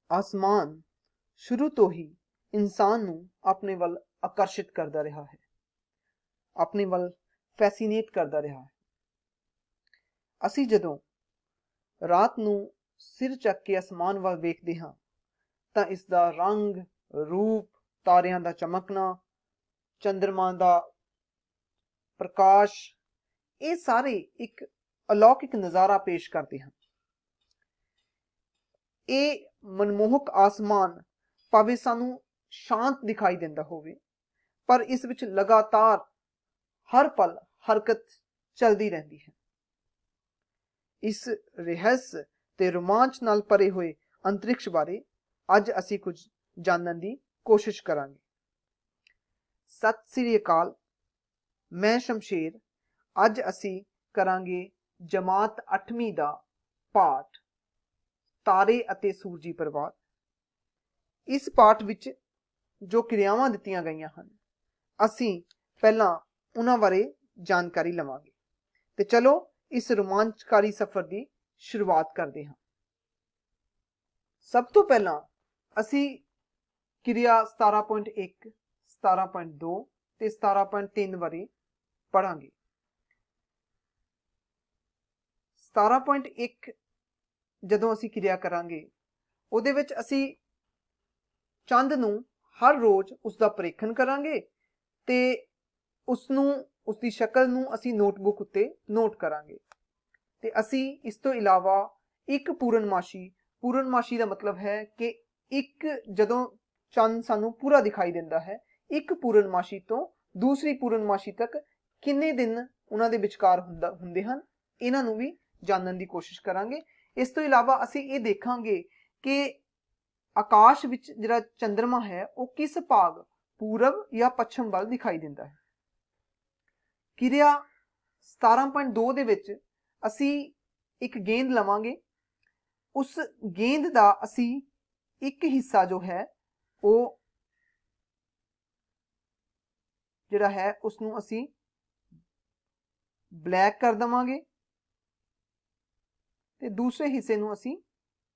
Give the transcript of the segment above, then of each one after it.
आसमान शुरू तो ही इंसान नूं अपने वल आकर्षित करता रहा है, अपने वल फैसीनेट करता रहा है। असी जदों रात नूं सिर चक के आसमान वल वेखदे हां तां इसदा रंग रूप, तारियां दा चमकना, चंद्रमा दा प्रकाश, ये सारे एक अलौकिक नज़ारा पेश करते हैं। ये मनमोहक आसमान भावें सानू शांत दिखाई देता होवे, पर इस विच लगातार हर पल हरकत चलती रहती है। इस रहस्य ते रोमांच नाल भरे हुए अंतरिक्ष बारे अज असी कुछ जानने की कोशिश करांगे। सत श्री अकाल, मैं शमशेर। अज असी करांगे जमात 8वीं दा पाठ तारे अते सूरजी प्रभात। इस पाठ विच जो क्रियावां दित्तियां गईयां हन, असी पहलां उन्हां बारे जानकारी लवांगे। ते चलो इस रोमांचकारी सफर की शुरुआत करते हैं। सब तो पहलां असी क्रिया 17.1, 17.2 ते 17.3 बारे पढ़ांगे। 17.1 ਜਦੋਂ ਅਸੀਂ ਕਿਰਿਆ ਕਰਾਂਗੇ, ਉਹਦੇ ਵਿੱਚ ਅਸੀਂ ਚੰਦ ਨੂੰ ਹਰ ਰੋਜ਼ ਉਸ ਦਾ ਪਰੀਖਣ ਕਰਾਂਗੇ ਤੇ ਉਸ ਦੀ ਸ਼ਕਲ ਨੂੰ ਅਸੀਂ ਨੋਟਬੁੱਕ ਉੱਤੇ ਨੋਟ ਕਰਾਂਗੇ। ਤੇ ਅਸੀਂ ਇਸ ਤੋਂ ਇਲਾਵਾ ਇੱਕ ਪੂਰਨਮਾਸ਼ੀ ਦਾ ਮਤਲਬ ਹੈ ਕਿ ਇੱਕ ਜਦੋਂ ਚੰਦ ਸਾਨੂੰ ਪੂਰਾ ਦਿਖਾਈ ਦਿੰਦਾ ਹੈ, ਇੱਕ ਪੂਰਨਮਾਸ਼ੀ ਤੋਂ ਦੂਸਰੀ ਪੂਰਨਮਾਸ਼ੀ ਤੱਕ ਕਿੰਨੇ ਦਿਨ ਉਹਨਾਂ ਦੇ ਵਿਚਕਾਰ ਹੁੰਦੇ ਹਨ, ਇਹਨਾਂ ਨੂੰ ਵੀ ਜਾਣਨ ਦੀ ਕੋਸ਼ਿਸ਼ ਕਰਾਂਗੇ। इस तो इलावा असी ये देखांगे कि आकाश विच जिहड़ा चंद्रमा है वो किस भाग पूरब या पश्चिम वाल दिखाई देता है। क्रिया 17.2 दे विच असी एक गेंद लवांगे। उस गेंद दा असी एक हिस्सा जो है वो जिहड़ा है उसनूं असी ब्लैक कर देवांगे ਤੇ ਦੂਸਰੇ ਹਿੱਸੇ ਨੂੰ ਅਸੀਂ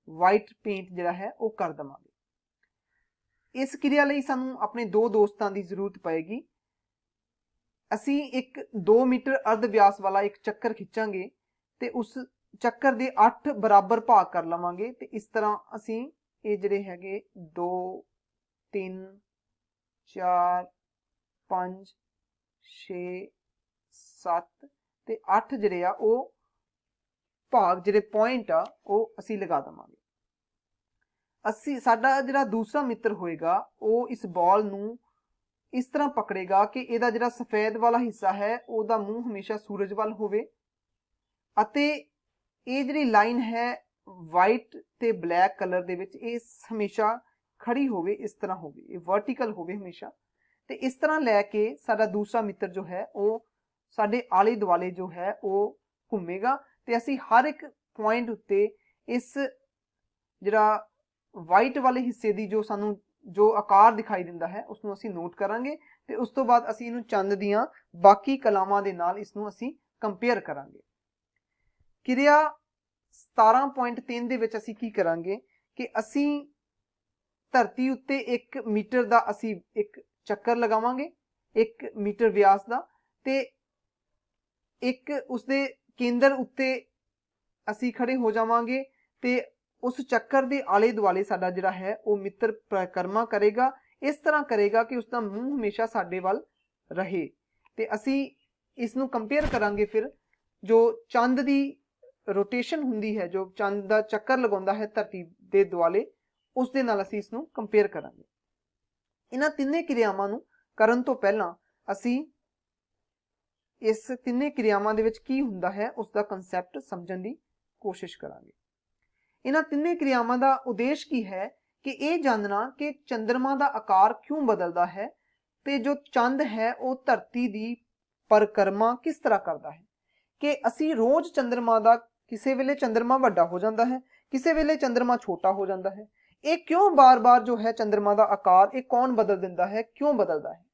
ਵਾਈਟ ਪੇਂਟ ਜਿਹੜਾ ਹੈ ਉਹ ਕਰ ਦਵਾਂਗੇ। ਇਸ ਕਿਰਿਆ ਲਈ ਸਾਨੂੰ ਆਪਣੇ ਦੋ ਦੋਸਤਾਂ ਦੀ ਜ਼ਰੂਰਤ ਪਏਗੀ। ਅਸੀਂ ਇੱਕ 2 ਮੀਟਰ ਅਰਧ ਵਿਆਸ ਵਾਲਾ ਇੱਕ ਚੱਕਰ ਖਿੱਚਾਂਗੇ ਤੇ ਉਸ ਚੱਕਰ ਦੇ 8 ਬਰਾਬਰ ਭਾਗ ਕਰ ਲਵਾਂਗੇ ਤੇ ਇਸ ਤਰ੍ਹਾਂ ਅਸੀਂ ਇਹ ਜਿਹੜੇ ਹੈਗੇ 2 3 4 5 6 7 ਤੇ 8 ਜਿਹੜੇ ਆ ਉਹ ਭਾਗ ਜਿਹੜੇ ਪੁਆਇੰਟ ਆ ਉਹ ਅਸੀਂ ਲਗਾ ਦਵਾਂਗੇ। ਅਸੀਂ ਸਾਡਾ ਜਿਹੜਾ ਦੂਸਰਾ ਮਿੱਤਰ ਹੋਏਗਾ ਉਹ ਇਸ ਬਾਲ ਨੂੰ ਇਸ ਤਰ੍ਹਾਂ ਪਕੜੇਗਾ ਕਿ ਇਹਦਾ ਜਿਹੜਾ ਸਫੈਦ ਵਾਲਾ ਹਿੱਸਾ ਹੈ ਉਹਦਾ ਮੂੰਹ ਹਮੇਸ਼ਾ ਸੂਰਜ ਵੱਲ ਹੋਵੇ ਅਤੇ ਇਹ ਜਿਹੜੀ ਲਾਈਨ ਹੈ ਵਾਈਟ ਤੇ ਬਲੈਕ ਕਲਰ ਦੇ ਵਿੱਚ ਇਹ ਹਮੇਸ਼ਾ ਖੜੀ ਹੋਵੇ, ਇਸ ਤਰ੍ਹਾਂ ਹੋਵੇ, ਇਹ ਵਰਟੀਕਲ ਹੋਵੇ ਹਮੇਸ਼ਾ। ਤੇ ਇਸ ਤਰ੍ਹਾਂ ਲੈ ਕੇ ਸਾਡਾ ਦੂਸਰਾ ਮਿੱਤਰ ਜੋ ਹੈ ਉਹ ਸਾਡੇ ਆਲੇ ਦੁਆਲੇ ਜੋ ਹੈ ਉਹ ਘੁੰਮੇਗਾ ਤੇ ਅਸੀਂ ਹਰ ਇੱਕ ਪੁਆਇੰਟ ਉੱਤੇ ਇਸ ਜਿਹੜਾ ਵਾਈਟ ਵਾਲੇ ਹਿੱਸੇ ਦੀ ਜੋ ਸਾਨੂੰ ਜੋ ਆਕਾਰ ਦਿਖਾਈ ਦਿੰਦਾ ਹੈ ਉਸਨੂੰ ਅਸੀਂ ਨੋਟ ਕਰਾਂਗੇ ਤੇ ਉਸ ਤੋਂ ਬਾਅਦ ਅਸੀਂ ਇਹਨੂੰ ਚੰਦ ਦੀਆਂ ਬਾਕੀ ਕਲਾਵਾਂ ਦੇ ਨਾਲ ਇਸਨੂੰ ਅਸੀਂ ਕੰਪੇਅਰ ਕਰਾਂਗੇ। ਕਿਰਿਆ 17.3 ਦੇ ਵਿੱਚ ਅਸੀਂ ਕੀ ਕਰਾਂਗੇ ਕਿ ਅਸੀਂ ਧਰਤੀ ਉੱਤੇ 1 ਮੀਟਰ ਦਾ ਅਸੀਂ ਇੱਕ ਚੱਕਰ ਲਗਾਵਾਂਗੇ, 1 ਮੀਟਰ ਵਿਆਸ ਦਾ, ਤੇ ਇੱਕ ਉਸਦੇ ਕੇਂਦਰ ਉੱਤੇ ਅਸੀਂ ਖੜੇ ਹੋ ਜਾਵਾਂਗੇ ਤੇ ਉਸ ਚੱਕਰ ਦੇ ਆਲੇ ਦੁਆਲੇ ਸਾਡਾ ਜਿਹੜਾ ਹੈ ਉਹ ਮਿੱਤਰ ਪਰਿਕਰਮਾ ਕਰੇਗਾ। ਇਸ ਤਰ੍ਹਾਂ ਕਰੇਗਾ ਕਿ ਉਸਦਾ ਮੂੰਹ ਹਮੇਸ਼ਾ ਸਾਡੇ ਵੱਲ ਰਹੇ ਤੇ ਅਸੀਂ ਇਸ ਨੂੰ ਕੰਪੇਅਰ ਕਰਾਂਗੇ ਫਿਰ ਜੋ ਚੰਦ ਦੀ ਰੋਟੇਸ਼ਨ ਹੁੰਦੀ ਹੈ, ਜੋ ਚੰਦ ਦਾ ਚੱਕਰ ਲਗਾਉਂਦਾ ਹੈ ਧਰਤੀ ਦੇ ਦੁਆਲੇ, ਉਸ ਦੇ ਨਾਲ ਅਸੀਂ ਇਸ ਨੂੰ ਕੰਪੇਅਰ ਕਰਾਂਗੇ। ਇਹਨਾਂ ਤਿੰਨੇ ਕਿਰਿਆਵਾਂ ਨੂੰ ਕਰਨ ਤੋਂ ਪਹਿਲਾਂ ਅਸੀਂ ਇਸ ਤਿੰਨੇ ਕਿਰਿਆਵਾਂ ਦੇ ਵਿੱਚ ਕੀ ਹੁੰਦਾ ਹੈ ਉਸ ਦਾ ਕਨਸੈਪਟ ਸਮਝਣ ਦੀ ਕੋਸ਼ਿਸ਼ ਕਰਾਂਗੇ। ਇਹਨਾਂ ਤਿੰਨੇ ਕਿਰਿਆਵਾਂ ਦਾ ਉਦੇਸ਼ ਕੀ ਹੈ ਕਿ ਇਹ ਜਾਣਨਾ ਕਿ ਚੰਦਰਮਾ ਦਾ ਆਕਾਰ ਕਿਉਂ ਬਦਲਦਾ ਹੈ ਤੇ ਜੋ ਚੰਦ ਹੈ ਉਹ ਧਰਤੀ ਦੀ ਪਰਿਕਰਮਾ ਕਿਸ ਤਰ੍ਹਾਂ ਕਰਦਾ ਹੈ। ਕਿ ਅਸੀਂ ਰੋਜ਼ ਚੰਦਰਮਾ ਦਾ, ਕਿਸੇ ਵੇਲੇ ਚੰਦਰਮਾ ਵੱਡਾ ਹੋ ਜਾਂਦਾ ਹੈ, ਕਿਸੇ ਵੇਲੇ ਚੰਦਰਮਾ ਛੋਟਾ ਹੋ ਜਾਂਦਾ ਹੈ, ਇਹ ਕਿਉਂ ਬਾਰ-ਬਾਰ ਜੋ ਹੈ ਚੰਦਰਮਾ ਦਾ ਆਕਾਰ ਇਹ ਕੌਣ ਬਦਲ ਦਿੰਦਾ ਹੈ, ਕਿਉਂ ਬਦਲਦਾ ਹੈ।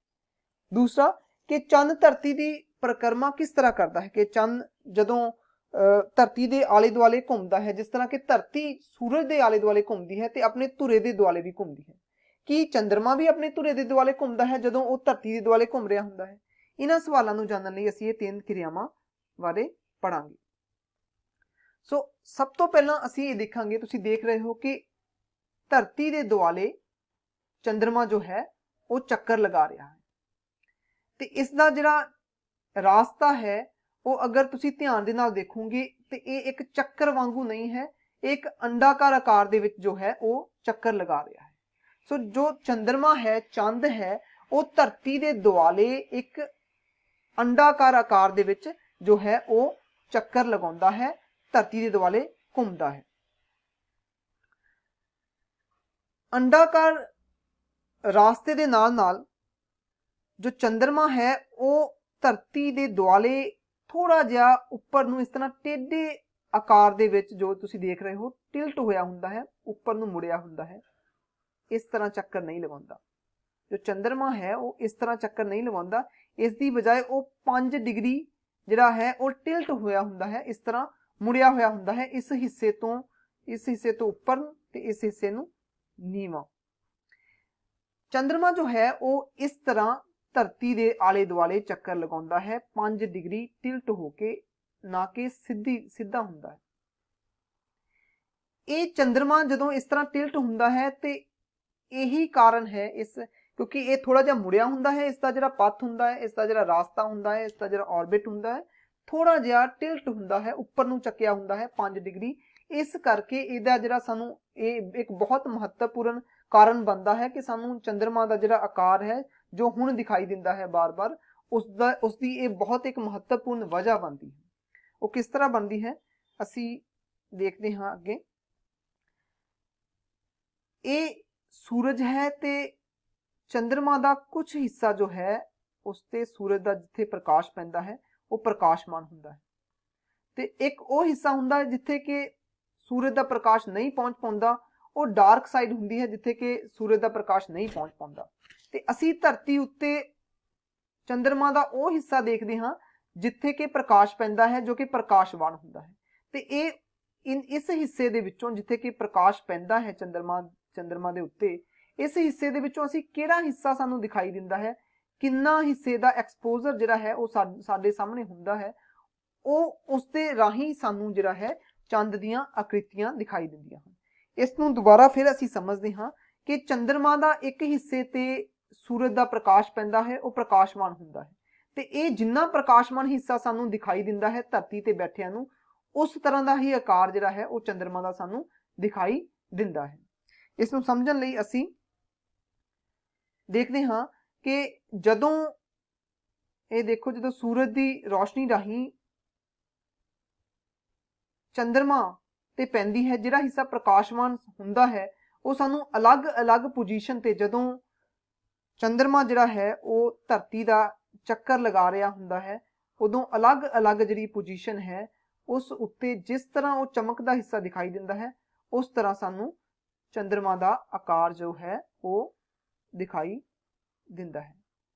ਦੂਸਰਾ ਕਿ ਚੰਦ ਧਰਤੀ ਦੀ ਪਰਿਕਰਮਾ ਕਿਸ ਤਰ੍ਹਾਂ ਕਰਦਾ ਹੈ, ਕਿ ਚੰਦ ਜਦੋਂ ਧਰਤੀ ਦੇ ਆਲੇ ਦੁਆਲੇ ਘੁੰਮਦਾ ਹੈ, ਜਿਸ ਤਰ੍ਹਾਂ ਕਿ ਧਰਤੀ ਸੂਰਜ ਦੇ ਆਲੇ ਦੁਆਲੇ ਘੁੰਮਦੀ ਹੈ ਤੇ ਆਪਣੇ ਧੁਰੇ ਦੇ ਦੁਆਲੇ ਵੀ ਘੁੰਮਦੀ ਹੈ। ਕੀ ਚੰਦਰਮਾ ਵੀ ਆਪਣੇ ਧੁਰੇ ਦੇ ਦੁਆਲੇ ਘੁੰਮਦਾ ਹੈ ਜਦੋਂ ਉਹ ਧਰਤੀ ਦੇ ਦੁਆਲੇ ਘੁੰਮ ਰਿਹਾ ਹੁੰਦਾ ਹੈ? ਇਹਨਾਂ ਸਵਾਲਾਂ ਨੂੰ ਜਾਣਨ ਲਈ ਅਸੀਂ ਇਹ 3 ਕਿਰਿਆਵਾਂ ਬਾਰੇ ਪੜਾਂਗੇ। ਸੋ ਸਭ ਤੋਂ ਪਹਿਲਾਂ ਅਸੀਂ ਇਹ ਦੇਖਾਂਗੇ, ਤੁਸੀਂ ਦੇਖ ਰਹੇ ਹੋ ਕਿ ਧਰਤੀ ਦੇ ਦੁਆਲੇ ਚੰਦਰਮਾ ਜੋ ਹੈ ਉਹ ਚੱਕਰ ਲਗਾ ਰਿਹਾ ਹੈ ਤੇ ਇਸ ਦਾ ਜਿਹੜਾ ਰਾਸਤਾ ਹੈ ਉਹ ਅਗਰ ਤੁਸੀਂ ਧਿਆਨ ਦੇ ਨਾਲ ਦੇਖੋਗੇ ਤੇ ਇਹ ਇੱਕ ਚੱਕਰ ਵਾਂਗੂ ਨਹੀਂ ਹੈ, ਇੱਕ ਅੰਡਾਕਾਰ ਆਕਾਰ ਦੇ ਵਿੱਚ ਜੋ ਹੈ ਉਹ ਚੱਕਰ ਲਗਾ ਰਿਹਾ ਹੈ। ਸੋ ਜੋ ਚੰਦਰਮਾ ਹੈ, ਚੰਦ ਹੈ, ਉਹ ਧਰਤੀ ਦੇ ਦੁਆਲੇ ਇੱਕ ਅੰਡਾਕਾਰ ਆਕਾਰ ਦੇ ਵਿੱਚ ਜੋ ਹੈ ਉਹ ਚੱਕਰ ਲਗਾਉਂਦਾ ਹੈ, ਧਰਤੀ ਦੇ ਦੁਆਲੇ ਘੁੰਮਦਾ ਹੈ। ਅੰਡਾਕਾਰ ਰਾਸਤੇ ਦੇ ਨਾਲ ਨਾਲ ਜੋ ਚੰਦਰਮਾ ਹੈ ਉਹ ਧਰਤੀ ਦੇ ਦੁਆਲੇ ਥੋੜਾ ਜਿਹਾ ਉੱਪਰ ਨੂੰ ਇਸ ਤਰ੍ਹਾਂ ਟੇਢੇ ਆਕਾਰ ਦੇ ਵਿੱਚ, ਜੋ ਤੁਸੀਂ ਦੇਖ ਰਹੇ ਹੋ, ਟਿਲਟ ਹੋਇਆ ਹੁੰਦਾ ਹੈ, ਉੱਪਰ ਨੂੰ ਮੁੜਿਆ ਹੁੰਦਾ ਹੈ। ਇਸ ਤਰ੍ਹਾਂ ਚੱਕਰ ਨਹੀਂ ਲਗਾਉਂਦਾ। ਜੋ ਚੰਦਰਮਾ ਹੈ ਉਹ ਇਸ ਤਰ੍ਹਾਂ ਚੱਕਰ ਨਹੀਂ ਲਗਾਉਂਦਾ, ਇਸ ਦੀ ਬਜਾਏ ਉਹ 5 ਡਿਗਰੀ ਜਿਹੜਾ ਹੈ ਉਹ ਟਿਲਟ ਹੋਇਆ ਹੁੰਦਾ ਹੈ, ਇਸ ਤਰ੍ਹਾਂ ਮੁੜਿਆ ਹੋਇਆ ਹੁੰਦਾ ਹੈ, ਇਸ ਹਿੱਸੇ ਤੋਂ ਉੱਪਰ ਤੇ ਇਸ ਹਿੱਸੇ ਨੂੰ ਨੀਵਾਂ। ਚੰਦਰਮਾ ਜੋ ਹੈ ਉਹ ਇਸ ਤਰ੍ਹਾਂ ਧਰਤੀ ਦੇ ਆਲੇ ਦੁਆਲੇ ਚੱਕਰ ਲਗਾਉਂਦਾ ਹੈ 5 ਡਿਗਰੀ ਟਿਲਟ ਹੋ ਕੇ, ਨਾ ਕਿ ਸਿੱਧਾ ਹੁੰਦਾ ਹੈ। ਇਹ ਚੰਦਰਮਾ ਜਦੋਂ ਇਸ ਤਰ੍ਹਾਂ ਟਿਲਟ ਹੁੰਦਾ ਹੈ ਤੇ ਇਹੀ ਕਾਰਨ ਹੈ ਕਿਉਂਕਿ ਇਹ ਥੋੜਾ ਜਿਹਾ ਮੁੜਿਆ ਹੁੰਦਾ ਹੈ, ਇਸ ਦਾ ਜਿਹੜਾ ਪਥ ਹੁੰਦਾ ਹੈ, ਇਸ ਦਾ ਜਿਹੜਾ ਰਾਸਤਾ ਹੁੰਦਾ ਹੈ, ਇਸ ਦਾ ਜਿਹੜਾ ਆਰਬਿਟ ਹੁੰਦਾ ਹੈ, ਥੋੜਾ ਜਿਹਾ ਟਿਲਟ ਹੁੰਦਾ ਹੈ, ਉੱਪਰ ਨੂੰ ਚੱਕਿਆ ਹੁੰਦਾ ਹੈ 5 ਡਿਗਰੀ। ਇਸ ਕਰਕੇ ਇਹਦਾ ਜਿਹੜਾ ਸਾਨੂੰ ਇਹ ਇੱਕ ਬਹੁਤ ਮਹੱਤਵਪੂਰਨ ਕਾਰਨ ਬਣਦਾ ਹੈ ਕਿ ਸਾਨੂੰ ਚੰਦਰਮਾ ਦਾ ਜਿਹੜਾ ਆਕਾਰ ਹੈ ਜੋ ਹੁਣ ਦਿਖਾਈ ਦਿੰਦਾ ਹੈ ਬਾਰ-ਬਾਰ, ਉਸਦੀ ਇਹ ਬਹੁਤ ਇੱਕ ਮਹੱਤਵਪੂਰਨ ਵਜ੍ਹਾ ਬਣਦੀ ਹੈ। ਉਹ ਕਿਸ ਤਰ੍ਹਾਂ ਬਣਦੀ ਹੈ ਅਸੀਂ ਦੇਖਦੇ ਹਾਂ ਅੱਗੇ। ਇਹ ਸੂਰਜ ਹੈ ਤੇ ਚੰਦਰਮਾ ਦਾ ਕੁਝ ਹਿੱਸਾ ਜੋ ਹੈ ਉਸ ਤੇ ਸੂਰਜ ਦਾ ਜਿੱਥੇ ਪ੍ਰਕਾਸ਼ ਪੈਂਦਾ ਹੈ ਉਹ ਪ੍ਰਕਾਸ਼ਮਾਨ ਹੁੰਦਾ ਹੈ, ਤੇ ਇੱਕ ਉਹ ਹਿੱਸਾ ਹੁੰਦਾ ਹੈ ਜਿੱਥੇ ਕਿ ਸੂਰਜ ਦਾ ਪ੍ਰਕਾਸ਼ ਨਹੀਂ ਪਹੁੰਚ ਪਾਉਂਦਾ, ਉਹ ਡਾਰਕ ਸਾਈਡ ਹੁੰਦੀ ਹੈ ਜਿੱਥੇ ਕਿ ਸੂਰਜ ਦਾ ਪ੍ਰਕਾਸ਼ ਨਹੀਂ ਪਹੁੰਚ ਪਾਉਂਦਾ। ਤੇ ਅਸੀਂ ਧਰਤੀ ਉੱਤੇ ਚੰਦਰਮਾ ਦਾ ਉਹ ਹਿੱਸਾ ਦੇਖਦੇ ਹਾਂ ਜਿੱਥੇ ਕਿ ਪ੍ਰਕਾਸ਼ ਪੈਂਦਾ ਹੈ, ਜੋ ਕਿ ਪ੍ਰਕਾਸ਼ਵਾਨ ਹੁੰਦਾ ਹੈ। ਤੇ ਇਸ ਹਿੱਸੇ ਦੇ ਵਿੱਚੋਂ ਜਿੱਥੇ ਕਿ ਪ੍ਰਕਾਸ਼ ਪੈਂਦਾ ਹੈ ਚੰਦਰਮਾ ਦੇ ਉੱਤੇ, ਇਸ ਹਿੱਸੇ ਦੇ ਵਿੱਚੋਂ ਅਸੀਂ ਕਿਹੜਾ ਹਿੱਸਾ ਸਾਨੂੰ ਦਿਖਾਈ ਦਿੰਦਾ ਹੈ, ਕਿੰਨਾ ਹਿੱਸੇ ਦਾ ਐਕਸਪੋਜ਼ਰ ਜਿਹੜਾ ਹੈ ਉਹ ਸਾਡੇ ਸਾਹਮਣੇ ਹੁੰਦਾ ਹੈ, ਉਹ ਉਸਦੇ ਰਾਹੀਂ ਸਾਨੂੰ ਜਿਹੜਾ ਹੈ ਚੰਦ ਦੀਆਂ ਆਕ੍ਰਿਤੀਆਂ ਦਿਖਾਈ ਦਿੰਦੀਆਂ ਹਨ। ਇਸ ਨੂੰ ਦੁਬਾਰਾ ਫਿਰ ਅਸੀਂ ਸਮਝਦੇ ਹਾਂ ਕਿ ਚੰਦਰਮਾ ਦਾ ਇੱਕ ਹਿੱਸੇ ਤੇ ਸੂਰਜ ਦਾ ਪ੍ਰਕਾਸ਼ ਪੈਂਦਾ ਹੈ, ਉਹ ਪ੍ਰਕਾਸ਼ਮਾਨ ਹੁੰਦਾ ਹੈ, ਤੇ ਇਹ ਜਿੰਨਾ ਪ੍ਰਕਾਸ਼ਮਾਨ ਹਿੱਸਾ ਸਾਨੂੰ ਦਿਖਾਈ ਦਿੰਦਾ ਹੈ ਧਰਤੀ ਤੇ ਬੈਠਿਆਂ ਨੂੰ, ਉਸ ਤਰ੍ਹਾਂ ਦਾ ਹੀ ਆਕਾਰ ਜਿਹੜਾ ਹੈ ਉਹ ਚੰਦਰਮਾ ਦਾ ਸਾਨੂੰ ਦਿਖਾਈ ਦਿੰਦਾ ਹੈ। ਇਸ ਨੂੰ ਸਮਝਣ ਲਈ ਅਸੀਂ ਦੇਖਦੇ ਹਾਂ ਕਿ ਜਦੋਂ ਇਹ ਦੇਖੋ, ਜਦੋਂ ਸੂਰਜ ਦੀ ਰੋਸ਼ਨੀ ਰਾਹੀਂ ਚੰਦਰਮਾ ਤੇ ਪੈਂਦੀ ਹੈ, ਜਿਹੜਾ ਹਿੱਸਾ ਪ੍ਰਕਾਸ਼ਮਾਨ ਹੁੰਦਾ ਹੈ ਉਹ ਸਾਨੂੰ ਅਲੱਗ-ਅਲੱਗ ਪੋਜੀਸ਼ਨ ਤੇ, ਜਦੋਂ ਚੰਦਰਮਾ ਜਿਹੜਾ ਹੈ ਉਹ ਧਰਤੀ ਦਾ ਚੱਕਰ ਲਗਾ ਰਿਹਾ ਹੁੰਦਾ ਹੈ, ਉਦੋਂ ਅਲੱਗ-ਅਲੱਗ ਜਿਹੜੀ ਪੋਜੀਸ਼ਨ ਹੈ ਉਸ ਉੱਤੇ ਜਿਸ ਤਰ੍ਹਾਂ ਉਹ ਚਮਕਦਾ ਹਿੱਸਾ ਦਿਖਾਈ ਦਿੰਦਾ ਹੈ, ਉਸ ਤਰ੍ਹਾਂ ਸਾਨੂੰ ਚੰਦਰਮਾ ਦਾ ਆਕਾਰ ਜੋ ਹੈ ਉਹ ਦਿਖਾਈ ਦਿੰਦਾ ਹੈ।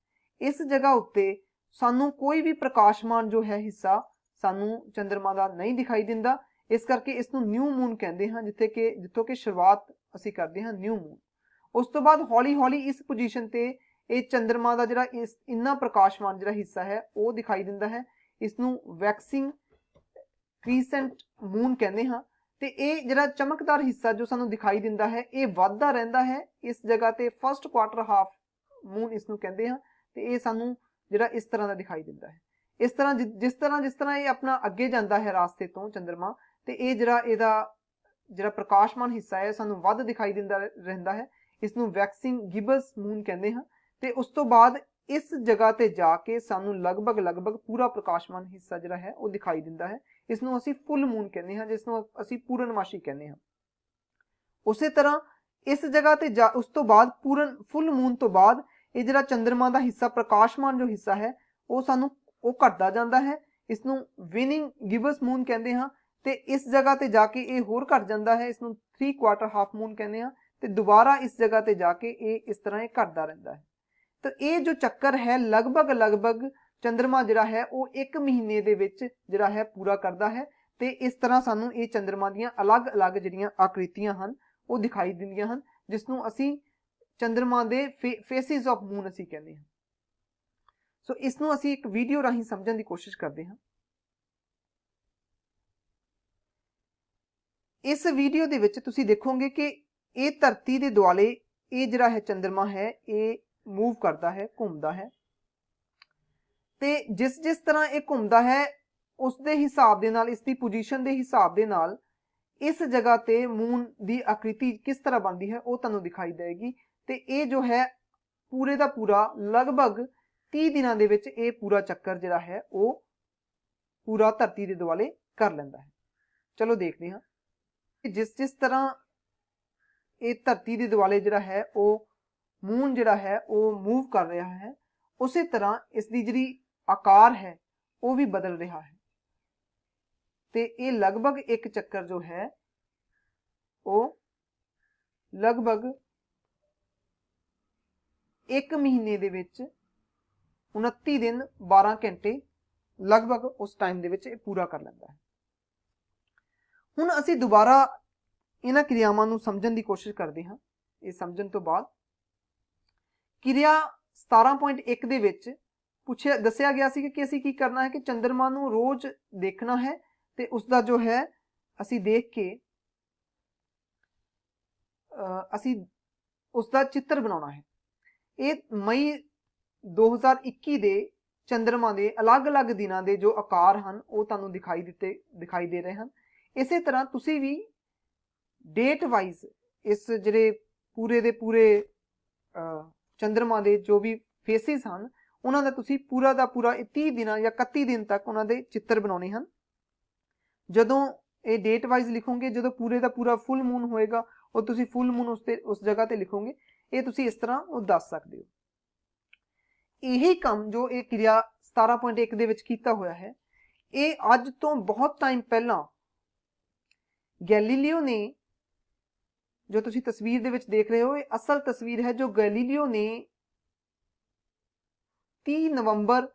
ਇਸ ਜਗ੍ਹਾ ਉੱਤੇ ਸਾਨੂੰ ਕੋਈ ਵੀ ਪ੍ਰਕਾਸ਼ਮਾਨ ਜੋ ਹੈ ਹਿੱਸਾ ਸਾਨੂੰ ਚੰਦਰਮਾ ਦਾ ਨਹੀਂ ਦਿਖਾਈ ਦਿੰਦਾ, ਇਸ ਕਰਕੇ ਇਸ ਨੂੰ ਨਿਊ ਮੂਨ ਕਹਿੰਦੇ ਹਾਂ, ਜਿੱਥੋਂ ਕਿ ਸ਼ੁਰੂਆਤ ਅਸੀਂ ਕਰਦੇ ਹਾਂ ਨਿਊ ਮੂਨ। ਉਸ ਤੋਂ ਬਾਅਦ ਹੌਲੀ-ਹੌਲੀ ਇਸ ਪੋਜੀਸ਼ਨ ਤੇ ਇਹ ਚੰਦਰਮਾ ਦਾ ਜਿਹੜਾ ਇੰਨਾ ਪ੍ਰਕਾਸ਼ਮਾਨ ਜਿਹੜਾ ਹਿੱਸਾ ਹੈ ਉਹ ਦਿਖਾਈ ਦਿੰਦਾ ਹੈ। ਇਸ ਨੂੰ ਵੈਕਸਿੰਗ ਕ੍ਰੀਸੈਂਟ ਮੂਨ ਕਹਿੰਦੇ ਹਾਂ, ਤੇ ਇਹ ਜਿਹੜਾ ਚਮਕਦਾਰ ਹਿੱਸਾ ਜੋ ਸਾਨੂੰ ਦਿਖਾਈ ਦਿੰਦਾ ਹੈ ਇਹ ਵੱਧਦਾ ਰਹਿੰਦਾ ਹੈ। ਇਸ ਜਗ੍ਹਾ ਤੇ ਫਸਟ ਕੁਆਟਰ ਹਾਫ ਮੂਨ ਇਸ ਨੂੰ ਕਹਿੰਦੇ ਹਾਂ, ਤੇ ਇਹ ਸਾਨੂੰ ਜਿਹੜਾ ਇਸ ਤਰ੍ਹਾਂ ਦਾ ਦਿਖਾਈ ਦਿੰਦਾ ਹੈ। ਇਸ ਤਰ੍ਹਾਂ ਜਿਸ ਤਰ੍ਹਾਂ ਇਹ ਆਪਣਾ ਅੱਗੇ ਜਾਂਦਾ ਹੈ ਰਾਸਤੇ ਤੋਂ ਚੰਦਰਮਾ, ਤੇ ਇਹ ਇਹਦਾ ਜਿਹੜਾ ਪ੍ਰਕਾਸ਼ਮਾਨ ਹਿੱਸਾ ਹੈ ਸਾਨੂੰ ਵੱਧ ਦਿਖਾਈ ਦਿੰਦਾ ਰਹਿੰਦਾ ਹੈ। ਇਸ ਨੂੰ ਵੈਕਸਿੰਗ ਗਿਬਸ ਮੂਨ ਕਹਿੰਦੇ ਹਾਂ, ਤੇ ਉਸ ਤੋਂ ਬਾਅਦ ਇਸ ਜਗ੍ਹਾ ਤੇ ਜਾ ਕੇ ਸਾਨੂੰ ਲਗਭਗ ਪੂਰਾ ਪ੍ਰਕਾਸ਼ਮਾਨ ਹਿੱਸਾ ਜਿਹੜਾ ਹੈ ਉਹ ਦਿਖਾਈ ਦਿੰਦਾ ਹੈ। ਇਸ ਨੂੰ ਅਸੀਂ ਫੁੱਲ ਮੂਨ ਕਹਿੰਦੇ ਹਾਂ, ਜਿਸ ਨੂੰ ਅਸੀਂ ਪੂਰਨਮਾਸ਼ੀ ਕਹਿੰਦੇ ਹਾਂ। ਉਸੇ ਤਰ੍ਹਾਂ ਇਸ ਜਗ੍ਹਾ ਤੇ ਉਸ ਤੋਂ ਬਾਅਦ ਫੁੱਲ ਮੂਨ ਤੋਂ ਬਾਅਦ ਇਹ ਜਿਹੜਾ ਚੰਦਰਮਾ ਦਾ ਹਿੱਸਾ, ਪ੍ਰਕਾਸ਼ਮਾਨ ਜੋ ਹਿੱਸਾ ਹੈ ਉਹ ਘਟਦਾ ਜਾਂਦਾ ਹੈ। ਇਸ ਨੂੰ ਵਿਨਿੰਗ ਗਿਬਸ ਮੂਨ ਕਹਿੰਦੇ ਹਾਂ, ਤੇ ਇਸ ਜਗ੍ਹਾ ਤੇ ਜਾ ਕੇ ਇਹ ਹੋਰ ਘਟ ਜਾਂਦਾ ਹੈ। ਇਸ ਨੂੰ 3 ਕੁਆਟਰ ਹਾਫ ਮੂਨ ਕਹਿੰਦੇ ਹਾਂ, ਤੇ ਦੁਬਾਰਾ ਇਸ ਜਗ੍ਹਾ ਤੇ ਜਾ ਕੇ ਇਹ ਇਸ ਤਰ੍ਹਾਂ ਘਟਦਾ ਰਹਿੰਦਾ ਹੈ। ਤਾਂ ਇਹ ਜੋ ਚੱਕਰ ਹੈ ਲਗਭਗ ਚੰਦਰਮਾ ਜਿਹੜਾ ਹੈ ਉਹ 1 ਮਹੀਨੇ ਦੇ ਵਿੱਚ ਜਿਹੜਾ ਹੈ ਪੂਰਾ ਕਰਦਾ ਹੈ, ਤੇ ਇਸ ਤਰ੍ਹਾਂ ਸਾਨੂੰ ਇਹ ਚੰਦਰਮਾ ਦੀਆਂ ਅਲੱਗ-ਅਲੱਗ ਜਿਹੜੀਆਂ ਆਕ੍ਰਿਤੀਆਂ ਹਨ ਉਹ ਦਿਖਾਈ ਦਿੰਦੀਆਂ ਹਨ, ਜਿਸ ਨੂੰ ਅਸੀਂ ਚੰਦਰਮਾ ਦੇ ਫੇਸਿਸ ਆਫ ਮੂਨ ਅਸੀਂ ਕਹਿੰਦੇ ਹਾਂ। ਸੋ ਇਸ ਨੂੰ ਅਸੀਂ ਇੱਕ ਵੀਡੀਓ ਰਾਹੀਂ ਸਮਝਣ ਦੀ ਕੋਸ਼ਿਸ਼ ਕਰਦੇ ਹਾਂ। ਇਸ ਵੀਡੀਓ ਦੇ ਵਿੱਚ ਤੁਸੀਂ ਦੇਖੋਗੇ ਕਿ ਇਹ ਧਰਤੀ ਦੇ ਦੁਆਲੇ ਇਹ ਜਿਹੜਾ ਹੈ ਚੰਦਰਮਾ ਹੈ ਇਹ ਮੂਵ ਕਰਦਾ ਹੈ, ਘੁੰਮਦਾ ਹੈ, ਤੇ ਜਿਸ ਜਿਸ ਤਰ੍ਹਾਂ ਇਹ ਘੁੰਮਦਾ ਹੈ ਉਸ ਦੇ ਹਿਸਾਬ ਦੇ ਨਾਲ, ਇਸ ਦੀ ਪੋਜੀਸ਼ਨ ਦੇ ਹਿਸਾਬ ਦੇ ਨਾਲ ਇਸ ਜਗ੍ਹਾ ਤੇ ਮੂਨ ਦੀ ਆਕ੍ਰਿਤੀ ਕਿਸ ਤਰ੍ਹਾਂ ਬਣਦੀ ਹੈ ਉਹ ਤੁਹਾਨੂੰ ਦਿਖਾਈ ਦੇਗੀ। ਤੇ ਇਹ ਜੋ ਹੈ ਪੂਰੇ ਦਾ ਪੂਰਾ ਲਗਭਗ 30 ਦਿਨਾਂ ਦੇ ਵਿੱਚ ਇਹ ਪੂਰਾ ਚੱਕਰ ਜਿਹੜਾ ਹੈ ਉਹ ਪੂਰਾ ਧਰਤੀ ਦੇ ਦੁਆਲੇ ਕਰ ਲੈਂਦਾ ਹੈ। ਚਲੋ ਦੇਖਦੇ ਹਾਂ ਜਿਸ ਜਿਸ ਤਰ੍ਹਾਂ ਇਹ ਧਰਤੀ ਦੇ ਦੁਆਲੇ ਜਿਹੜਾ ਹੈ ਉਹ ਮੂਨ ਜਿਹੜਾ ਹੈ ਉਹ ਮੂਵ ਕਰ ਰਿਹਾ ਹੈ, ਉਸੇ ਤਰ੍ਹਾਂ ਇਸ ਦੀ ਜਿਹੜੀ ਆਕਾਰ ਹੈ ਉਹ ਵੀ ਬਦਲ ਰਿਹਾ ਹੈ। ਤੇ ਇਹ ਲਗਭਗ ਇੱਕ ਚੱਕਰ ਜੋ ਹੈ ਉਹ ਲਗਭਗ 1 ਮਹੀਨੇ ਦੇ ਵਿੱਚ 29 ਦਿਨ 12 ਘੰਟੇ ਲਗਭਗ ਉਸ ਟਾਈਮ ਦੇ ਵਿੱਚ ਇਹ ਪੂਰਾ ਕਰ ਲੈਂਦਾ ਹੈ। ਹੁਣ ਅਸੀਂ ਦੁਬਾਰਾ ਇਹਨਾਂ ਕਿਰਿਆਵਾਂ ਨੂੰ ਸਮਝਣ ਦੀ ਕੋਸ਼ਿਸ਼ ਕਰਦੇ ਹਾਂ। ਇਹ ਸਮਝਣ ਤੋਂ ਬਾਅਦ ਕਿਰਿਆ 17.1 ਦੇ ਵਿੱਚ ਦੱਸਿਆ ਗਿਆ ਸੀ ਕਿ ਅਸੀਂ ਕੀ ਕਰਨਾ ਹੈ ਕਿ ਚੰਦਰਮਾ ਨੂੰ ਰੋਜ਼ ਦੇਖਣਾ ਹੈ ਤੇ ਉਸ ਦਾ ਜੋ ਹੈ ਅਸੀਂ ਦੇਖ ਕੇ ਅਸੀਂ ਉਸ ਦਾ ਚਿੱਤਰ ਬਣਾਉਣਾ ਹੈ। ਇਹ ਮਈ 2021 ਦੇ ਚੰਦਰਮਾ ਦੇ ਅਲੱਗ-ਅਲੱਗ ਦਿਨਾਂ ਦੇ ਜੋ ਆਕਾਰ ਹਨ ਉਹ ਤੁਹਾਨੂੰ ਦਿਖਾਈ ਦੇ ਰਹੇ ਹਨ। ਇਸੇ ਤਰ੍ਹਾਂ ਤੁਸੀਂ ਵੀ ਡੇਟ ਵਾਈਜ਼ ਇਸ ਜਿਹੜੇ ਪੂਰੇ ਦੇ ਪੂਰੇ ਚੰਦਰਮਾ ਦੇ ਜੋ ਵੀ ਫੇਸਿਸ ਹਨ ਉਹਨਾਂ ਦਾ ਤੁਸੀਂ ਪੂਰਾ ਦਾ ਪੂਰਾ 30 ਦਿਨਾਂ ਜਾਂ 31 ਦਿਨ ਤੱਕ ਉਹਨਾਂ ਦੇ ਚਿੱਤਰ ਬਣਾਉਣੇ ਹਨ। ਜਦੋਂ ਇਹ ਡੇਟ ਵਾਈਜ਼ ਲਿਖੋਗੇ, ਜਦੋਂ ਪੂਰੇ ਦਾ ਪੂਰਾ ਫੁੱਲ ਮੂਨ ਹੋਏਗਾ ਉਹ ਤੁਸੀਂ ਫੁੱਲ ਮੂਨ ਉਸ ਜਗ੍ਹਾ ਤੇ ਲਿਖੋਗੇ। ਇਹ ਤੁਸੀਂ ਇਸ ਤਰ੍ਹਾਂ ਉਹ ਦੱਸ ਸਕਦੇ ਹੋ। ਇਹੀ ਕੰਮ ਜੋ ਇਹ ਕਿਰਿਆ 17.1 ਦੇ ਵਿੱਚ ਕੀਤਾ ਹੋਇਆ ਹੈ ਇਹ ਅੱਜ ਤੋਂ ਬਹੁਤ ਟਾਈਮ ਪਹਿਲਾਂ ਗੈਲੀਲੀਓ ਨੇ, ਜੋ ਤੁਸੀਂ ਤਸਵੀਰ ਦੇ ਵਿੱਚ ਦੇਖ ਰਹੇ ਹੋ ਇਹ ਅਸਲ ਤਸਵੀਰ ਹੈ ਜੋ ਗੈਲੀਲੀਓ ਨੇ 30 ਨਵੰਬਰ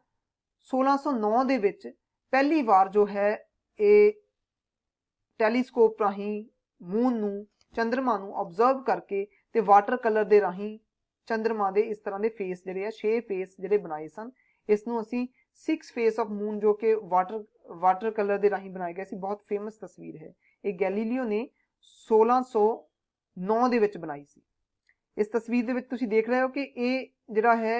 1609 ਦੇ ਵਿੱਚ ਪਹਿਲੀ ਵਾਰ ਜੋ ਹੈ ਇਹ ਟੈਲੀਸਕੋਪ ਰਾਹੀਂ ਮੂਨ ਨੂੰ, ਚੰਦਰਮਾ ਨੂੰ ਆਬਜ਼ਰਵ ਕਰਕੇ ਤੇ ਵਾਟਰ ਕਲਰ ਦੇ ਰਾਹੀਂ ਚੰਦਰਮਾ ਦੇ ਇਸ ਤਰ੍ਹਾਂ ਦੇ ਫੇਸ ਜਿਹੜੇ ਆ 6 ਫੇਸ ਜਿਹੜੇ ਬਣਾਏ ਸਨ। ਇਸ ਨੂੰ ਅਸੀਂ 6 ਫੇਸ ਆਫ ਮੂਨ ਜੋ ਕਿ ਵਾਟਰ ਕਲਰ ਦੇ ਰਾਹੀਂ ਬਣਾਇਆ ਗਿਆ ਸੀ, ਬਹੁਤ ਫੇਮਸ ਤਸਵੀਰ ਹੈ। ਇਹ ਗੈਲੀਲੀਓ ਨੇ 1609 ਦੇ ਵਿੱਚ ਬਣਾਈ ਸੀ। ਇਸ ਤਸਵੀਰ ਦੇ ਵਿੱਚ ਤੁਸੀਂ ਦੇਖ ਰਹੇ ਹੋ ਕਿ ਇਹ ਜਿਹੜਾ ਹੈ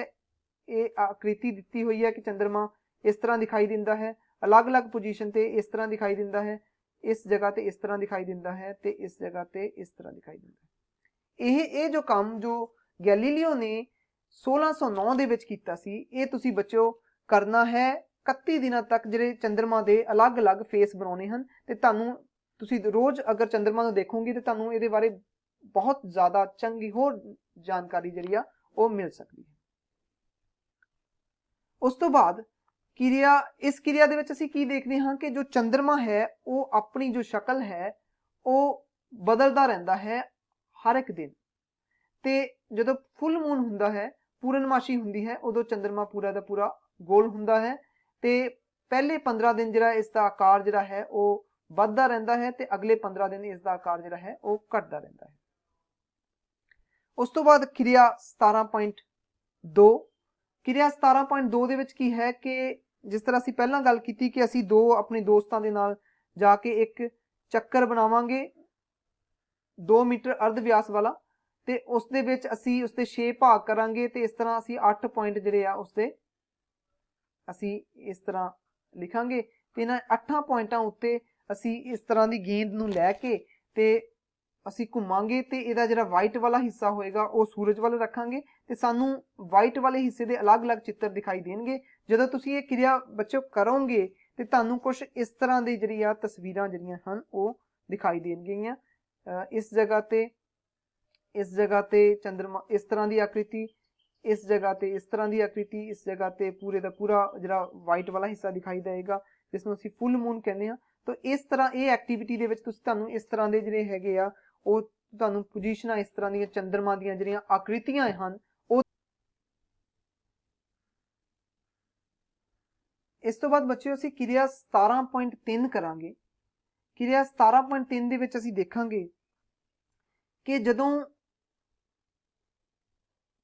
ਇਹ ਆਕ੍ਰਿਤੀ ਦਿੱਤੀ ਹੋਈ ਹੈ ਕਿ ਚੰਦਰਮਾ ਇਸ ਤਰ੍ਹਾਂ ਦਿਖਾਈ ਦਿੰਦਾ ਹੈ, ਅਲੱਗ-ਅਲੱਗ ਪੋਜੀਸ਼ਨ ਤੇ ਇਸ ਤਰ੍ਹਾਂ ਦਿਖਾਈ ਦਿੰਦਾ ਹੈ, ਇਸ ਜਗ੍ਹਾ ਤੇ ਇਸ ਤਰ੍ਹਾਂ ਦਿਖਾਈ ਦਿੰਦਾ ਹੈ ਤੇ ਇਸ ਜਗ੍ਹਾ ਤੇ ਇਸ ਤਰ੍ਹਾਂ ਦਿਖਾਈ ਦਿੰਦਾ ਹੈ। ਇਹ ਜੋ ਕੰਮ ਜੋ ਗੈਲੀਲੀਓ ਨੇ 1609 ਦੇ ਵਿੱਚ ਕੀਤਾ ਸੀ ਇਹ ਤੁਸੀਂ ਬੱਚਿਓ ਕਰਨਾ ਹੈ 31 ਦਿਨਾਂ ਤੱਕ, ਜਿਹੜੇ ਚੰਦਰਮਾ ਦੇ ਅਲੱਗ-ਅਲੱਗ ਫੇਸ ਬਣਾਉਣੇ ਹਨ। ਤੇ ਤੁਸੀਂ ਰੋਜ਼ ਅਗਰ ਚੰਦਰਮਾ ਨੂੰ ਦੇਖੋਗੇ ਤੇ ਤੁਹਾਨੂੰ ਇਹਦੇ ਬਾਰੇ ਬਹੁਤ ਜ਼ਿਆਦਾ ਚੰਗੀ ਹੋਰ ਜਾਣਕਾਰੀ ਜਿਹੜੀ ਆ ਉਹ ਮਿਲ ਸਕਦੀ ਹੈ। ਉਸ ਤੋਂ ਬਾਅਦ ਇਸ ਕਿਰਿਆ ਦੇ ਵਿੱਚ ਅਸੀਂ ਕੀ ਦੇਖਦੇ ਹਾਂ ਕਿ ਜੋ ਚੰਦਰਮਾ ਹੈ ਉਹ ਆਪਣੀ ਜੋ ਸ਼ਕਲ ਹੈ ਉਹ ਬਦਲਦਾ ਰਹਿੰਦਾ ਹੈ ਹਰ ਇੱਕ ਦਿਨ। ਤੇ ਜਦੋਂ ਫੁੱਲ ਮੂਨ ਹੁੰਦਾ ਹੈ, ਪੂਰਨਮਾਸ਼ੀ ਹੁੰਦੀ ਹੈ, ਉਦੋਂ ਚੰਦਰਮਾ ਪੂਰਾ ਦਾ ਪੂਰਾ ਗੋਲ ਹੁੰਦਾ ਹੈ ਤੇ ਪਹਿਲੇ 15 ਦਿਨ ਜਿਹੜਾ ਇਸ ਦਾ ਆਕਾਰ ਜਿਹੜਾ ਹੈ ਉਹ ਵੱਧਦਾ ਰਹਿੰਦਾ ਹੈ ਤੇ ਅਗਲੇ 15 ਦਿਨ ਇਸ ਦਾ ਆਕਾਰ ਜਿਹੜਾ ਹੈ ਉਹ ਘਟਦਾ ਰਹਿੰਦਾ ਹੈ। ਉਸ ਤੋਂ ਬਾਅਦ ਕਿਰਿਆ 17.2 ਕਿਰਿਆ 17.2 ਦੇ ਵਿੱਚ ਕੀ ਹੈ ਕਿ ਜਿਸ ਤਰ੍ਹਾਂ ਅਸੀਂ ਪਹਿਲਾਂ ਗੱਲ ਕੀਤੀ ਕਿ ਅਸੀਂ ਆਪਣੇ ਦੋਸਤਾਂ ਦੇ ਨਾਲ ਜਾ ਕੇ ਇੱਕ ਚੱਕਰ ਬਣਾਵਾਂਗੇ 2 ਮੀਟਰ ਅਰਧ ਵਿਆਸ ਵਾਲਾ ਤੇ ਉਸ ਦੇ ਵਿੱਚ ਅਸੀਂ ਉਸਦੇ 6 ਭਾਗ ਕਰਾਂਗੇ ਤੇ ਇਸ ਤਰ੍ਹਾਂ ਅਸੀਂ 8 ਪੁਆਇੰਟ ਜਿਹੜੇ ਆ ਉਸਦੇ ਅਸੀਂ ਇਸ ਤਰ੍ਹਾਂ ਲਿਖਾਂਗੇ ਤੇ ਇਹਨਾਂ 8 ਪੁਆਇੰਟਾਂ ਉੱਤੇ ਅਸੀਂ ਇਸ ਤਰ੍ਹਾਂ ਦੀ ਗੇਂਦ ਨੂੰ ਲੈ ਕੇ ਤੇ ਅਸੀਂ ਘੁੰਮਾਂਗੇ ਤੇ ਇਹਦਾ ਜਿਹੜਾ ਵਾਈਟ ਵਾਲਾ ਹਿੱਸਾ ਹੋਏਗਾ ਉਹ ਸੂਰਜ ਵੱਲ ਰੱਖਾਂਗੇ ਤੇ ਸਾਨੂੰ ਵਾਈਟ ਵਾਲੇ ਹਿੱਸੇ ਦੇ ਅਲੱਗ-ਅਲੱਗ ਚਿੱਤਰ ਦਿਖਾਈ ਦੇਣਗੇ। ਜਦੋਂ ਤੁਸੀਂ ਇਹ ਕਿਰਿਆ ਬੱਚਿਓ ਕਰੋਗੇ ਤੇ ਤੁਹਾਨੂੰ ਕੁਝ ਇਸ ਤਰ੍ਹਾਂ ਦੀ ਜਿਹੜੀ ਆ ਤਸਵੀਰਾਂ ਜਿਹੜੀਆਂ ਹਨ ਉਹ ਦਿਖਾਈ ਦੇਣਗੀਆਂ। ਇਸ ਜਗ੍ਹਾ ਤੇ ਚੰਦਰਮਾ ਇਸ ਤਰ੍ਹਾਂ ਦੀ ਆਕ੍ਰਿਤੀ, ਇਸ ਜਗ੍ਹਾ ਤੇ ਇਸ ਤਰ੍ਹਾਂ ਦੀ ਆਕ੍ਰਿਤੀ, ਇਸ ਜਗ੍ਹਾ ਤੇ ਪੂਰੇ ਦਾ ਪੂਰਾ ਜਿਹੜਾ ਵਾਈਟ ਵਾਲਾ ਹਿੱਸਾ ਦਿਖਾਈ ਦੇਗਾ ਜਿਸ ਨੂੰ ਅਸੀਂ ਫੁੱਲ ਮੂਨ ਕਹਿੰਦੇ ਹਾਂ। ਤਾਂ ਇਸ ਤਰ੍ਹਾਂ ਇਹ ਐਕਟੀਵਿਟੀ ਦੇ ਵਿੱਚ ਤੁਹਾਨੂੰ ਇਸ ਤਰ੍ਹਾਂ ਦੇ ਜਿਹੜੇ ਹੈਗੇ ਆ ਉਹ ਤੁਹਾਨੂੰ ਪੋਜੀਸ਼ਨਾਂ ਇਸ ਤਰ੍ਹਾਂ ਦੀਆਂ ਚੰਦਰਮਾ ਦੀਆਂ ਜਿਹੜੀਆਂ ਆਕ੍ਰਿਤੀਆਂ ਹਨ ਉਹ। ਇਸ ਤੋਂ ਬਾਅਦ ਬੱਚਿਓ ਅਸੀਂ ਕਿਰਿਆ 17.3 ਕਰਾਂਗੇ ਕਿਰਿਆ 17.3 ਦੇ ਵਿੱਚ ਅਸੀਂ ਦੇਖਾਂਗੇ ਕਿ ਜਦੋਂ